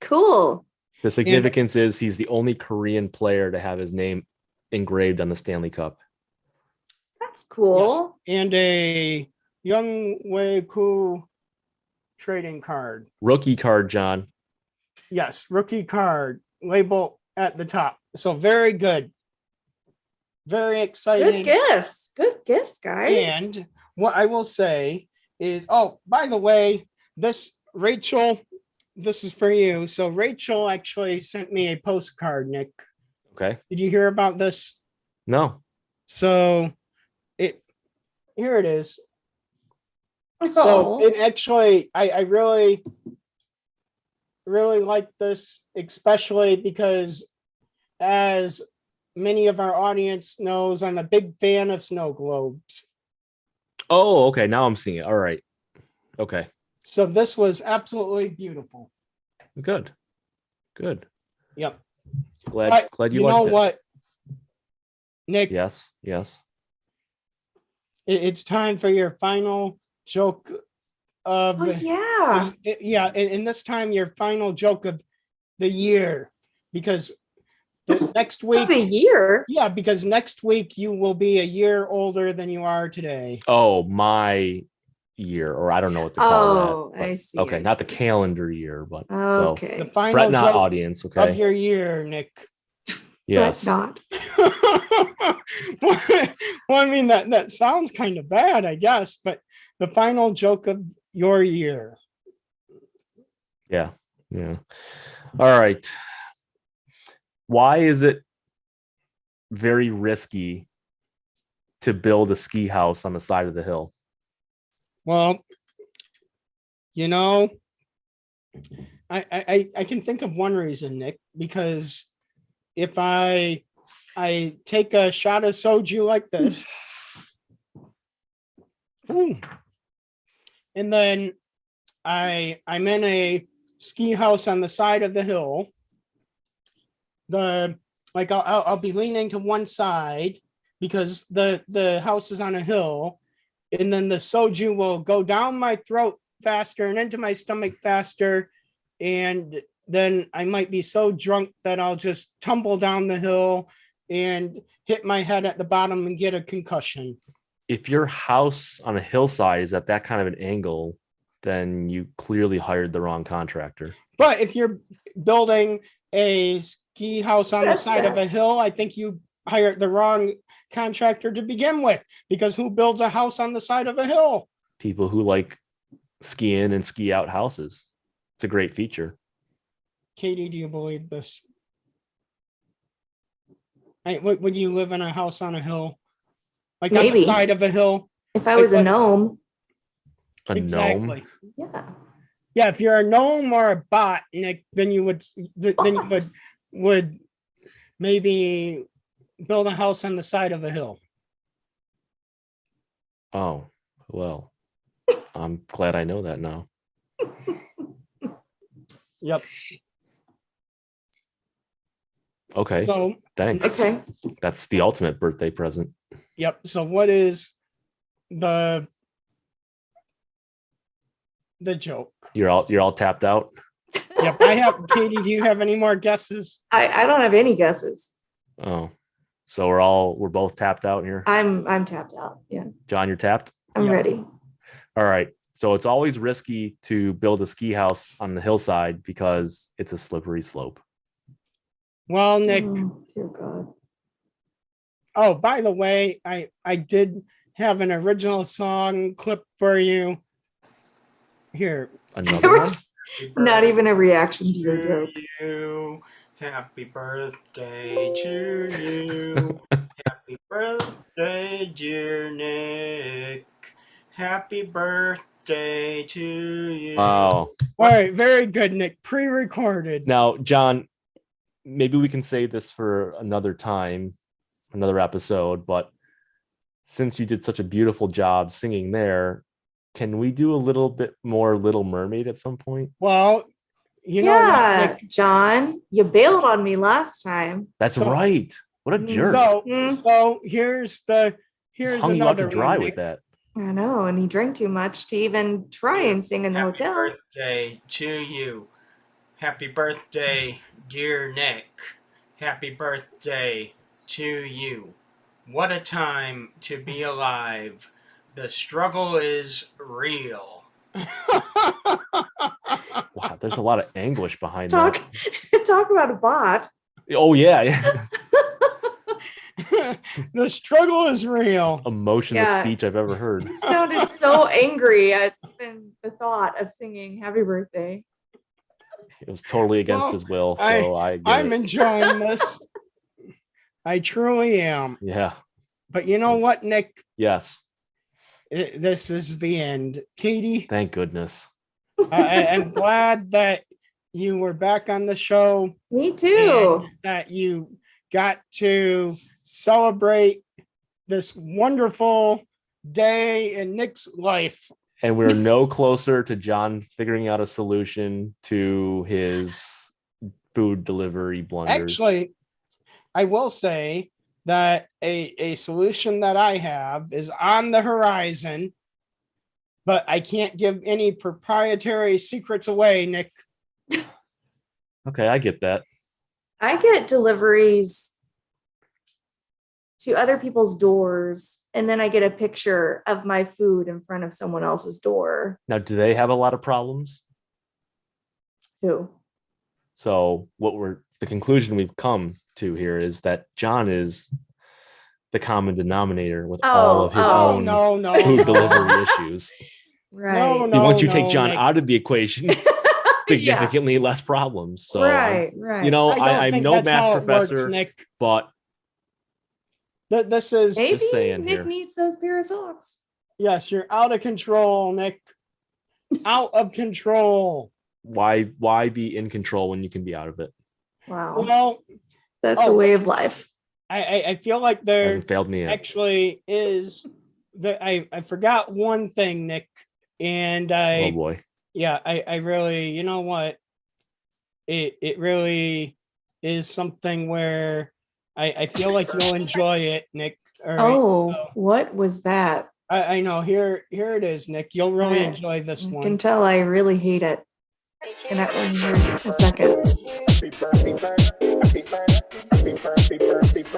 C: Cool.
B: The significance is he's the only Korean player to have his name engraved on the Stanley Cup.
C: That's cool.
A: Yes. And a Young Wei Koo trading card.
B: Rookie card, John.
A: Yes, rookie card, label at the top. So very good. Very exciting.
C: Good gifts, guys.
A: And what I will say is, by the way, Rachel, this is for you. So Rachel actually sent me a postcard, Nick.
B: Okay.
A: Did you hear about this?
B: No.
A: So here it is. So it actually, I really, really like this, especially because as many of our audience knows, I'm a big fan of snow globes.
B: Oh, okay. Now I'm seeing it. All right. Okay.
A: So this was absolutely beautiful.
B: Good.
A: Yep.
B: Glad you liked it.
A: You know what, Nick?
B: Yes.
A: It's time for your final joke of and this time your final joke of the year, because next week because next week you will be a year older than you are today.
B: Oh, my year, or I don't know what to call that.
C: I see.
B: Okay, not the calendar year, but
C: okay.
A: The final
B: fret not
A: joke
B: audience, okay,
A: of your year, Nick.
B: Yes.
C: Not.
A: Well, I mean that sounds kind of bad, I guess, but the final joke of your year.
B: Yeah. All right. Why is it very risky to build a ski house on the side of the hill?
A: Well, I can think of one reason, Nick, because if I take a shot of soju like this, and then I'm in a ski house on the side of the hill, the like I'll be leaning to one side because the house is on a hill, and then the soju will go down my throat faster and into my stomach faster, and then I might be so drunk that I'll just tumble down the hill and hit my head at the bottom and get a concussion.
B: If your house on a hillside is at that kind of an angle, then you clearly hired the wrong contractor.
A: But if you're building a ski house on the
C: Says
A: side of
C: that.
A: a hill, I think you hired the wrong contractor to begin with, because who builds a house on the side of a hill?
B: People who like ski in and ski out houses. It's a great feature.
A: Katie, do you believe this? Would you live in a house on a hill? Like on the
C: Maybe.
A: side of a hill?
C: If I was a
A: Like-
C: gnome,
B: A gnome.
A: Exactly.
C: yeah.
A: Yeah, if you're a gnome or a bot, Nick, then you would maybe build a house on the side of a hill.
B: Oh, well, I'm glad I know that now.
A: Yep.
B: Okay,
A: So,
B: thanks.
C: Okay.
B: That's the ultimate birthday present.
A: yep. So what is the joke?
B: You're all tapped out.
A: Yep. I have Katie, do you have any more guesses?
C: I don't have any guesses.
B: Oh, so we're both tapped out here.
C: I'm tapped out. Yeah.
B: John, you're tapped.
C: I'm
A: Yep.
C: ready.
B: All right. So it's always risky to build a ski house on the hillside because it's a slippery slope.
A: Well, Nick,
C: Oh, dear God.
A: oh, by the way, I did have an original song clip for you. Here.
B: Another
C: There
B: one?
C: was not even a reaction to your joke.
A: You. Happy birthday to you. Happy birthday, dear Nick. Happy birthday to you.
B: Oh,
A: All right, very good, Nick. Pre-recorded.
B: now, John, maybe we can save this for another time, another episode. But since you did such a beautiful job singing there, can we do a little bit more Little Mermaid at some point?
A: Well, you know what,
C: Yeah,
A: Nick?
C: John, you bailed on me last time.
B: That's
A: So-
B: right. What a jerk.
A: So here's
B: Just hung you out
A: another
B: to dry
A: one,
B: with
A: Nick.
B: that.
C: I know, and he drank too much to even try and sing in the
F: Happy
C: hotel.
F: birthday to you. Happy birthday, dear Nick. Happy birthday to you. What a time to be alive. The struggle is real.
B: Wow, there's a lot of anguish behind
C: Talk about a bot.
B: that. Oh, yeah.
A: The struggle is real.
B: Emotionless
C: Yeah.
B: speech I've ever heard.
C: He sounded so angry at even the thought of singing happy birthday.
B: It was totally against
A: Well,
B: his will. So
A: I'm enjoying this. I truly am.
B: Yeah.
A: But you know what, Nick?
B: Yes.
A: This is the end. Katie,
B: Thank goodness.
A: I'm glad that you were back on the show
C: Me too.
A: and that you got to celebrate this wonderful day in Nick's life.
B: And we're no closer to John figuring out a solution to his food delivery blunders.
A: Actually, I will say that a solution that I have is on the horizon, but I can't give any proprietary secrets away, Nick.
B: Okay, I get that.
C: I get deliveries to other people's doors, and then I get a picture of my food in front of someone else's door.
B: Now, do they have a lot of problems?
C: Who?
B: So the conclusion we've come to here is that John is the common denominator with all of his
C: Oh,
B: own
A: no,
B: food delivery issues.
C: Right.
A: No,
B: Once you take John
A: Nick.
B: out of the equation,
C: Yeah.
B: significantly less problems. So
C: Right.
B: you know,
A: I don't
B: I'm
A: think
B: no
A: that's how
B: math
A: it works,
B: professor,
A: Nick.
B: but
A: This is
C: Maybe
B: saying
C: Nick
B: here.
C: needs those pair of socks.
A: yes, you're out of control, Nick. Out of control.
B: why be in control when you can be out of it?
C: Wow.
A: Well,
C: That's a
A: oh,
C: way of life.
A: I feel like there
B: Hasn't failed me yet.
A: actually is that I forgot one thing, Nick, and
B: Oh boy.
A: I really, you know what, it really is something where I feel like you'll enjoy it, Nick. All right,
C: Oh,
A: so
C: what was that?
A: I know. Here it is, Nick. You'll really
C: I-
A: enjoy this
C: You
A: one.
C: can tell I really hate it. And that one here in a second.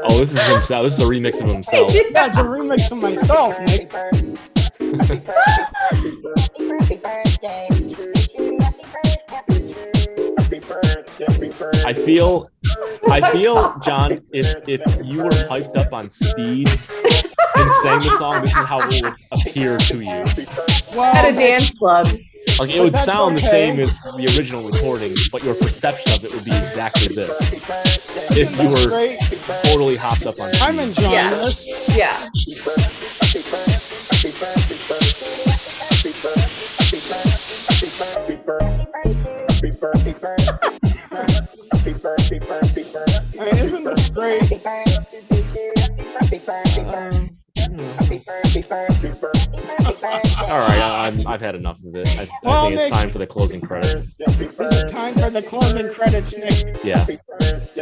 B: Oh, this is himself. This is a remix of himself.
A: Yeah, it's a remix of myself, Nick.
B: I feel, John, if you were hyped up on speed and sang the song, this is how it would appear to you.
A: Well,
C: At a dance club.
B: Like it would
A: That's
B: sound the
A: okay.
B: same as the original recording, but your perception of it would be exactly this. If you
A: that's
B: were
A: great.
B: totally hopped up on speed.
A: I'm enjoying
C: Yeah.
A: this.
C: Yeah.
A: I mean, isn't this great?
B: All right, I've had enough of it. I
A: Well,
B: think it's
A: Nick-
B: time for the closing credit.
A: Is it time for the closing credits, Nick?
B: Yeah,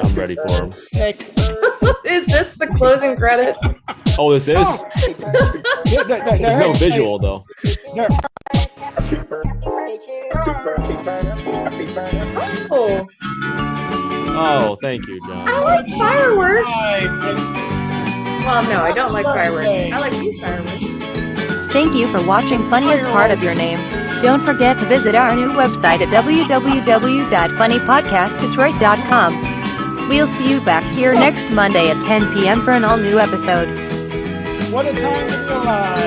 B: I'm ready for them.
A: Nick.
C: Is this the closing credits?
B: Oh, this is? There's no
A: There's
B: visual though.
C: Oh,
B: Oh, thank you, John.
C: I like fireworks. Well, no, I don't like fireworks.
A: Okay.
C: I like these fireworks.
D: Thank you for watching Funniest Part of Your Name. Don't forget to visit our new website at www.funnypodcastdetroit.com. We'll see you back here next Monday at 10 p.m. for an all-new episode.
A: What a time to be alive.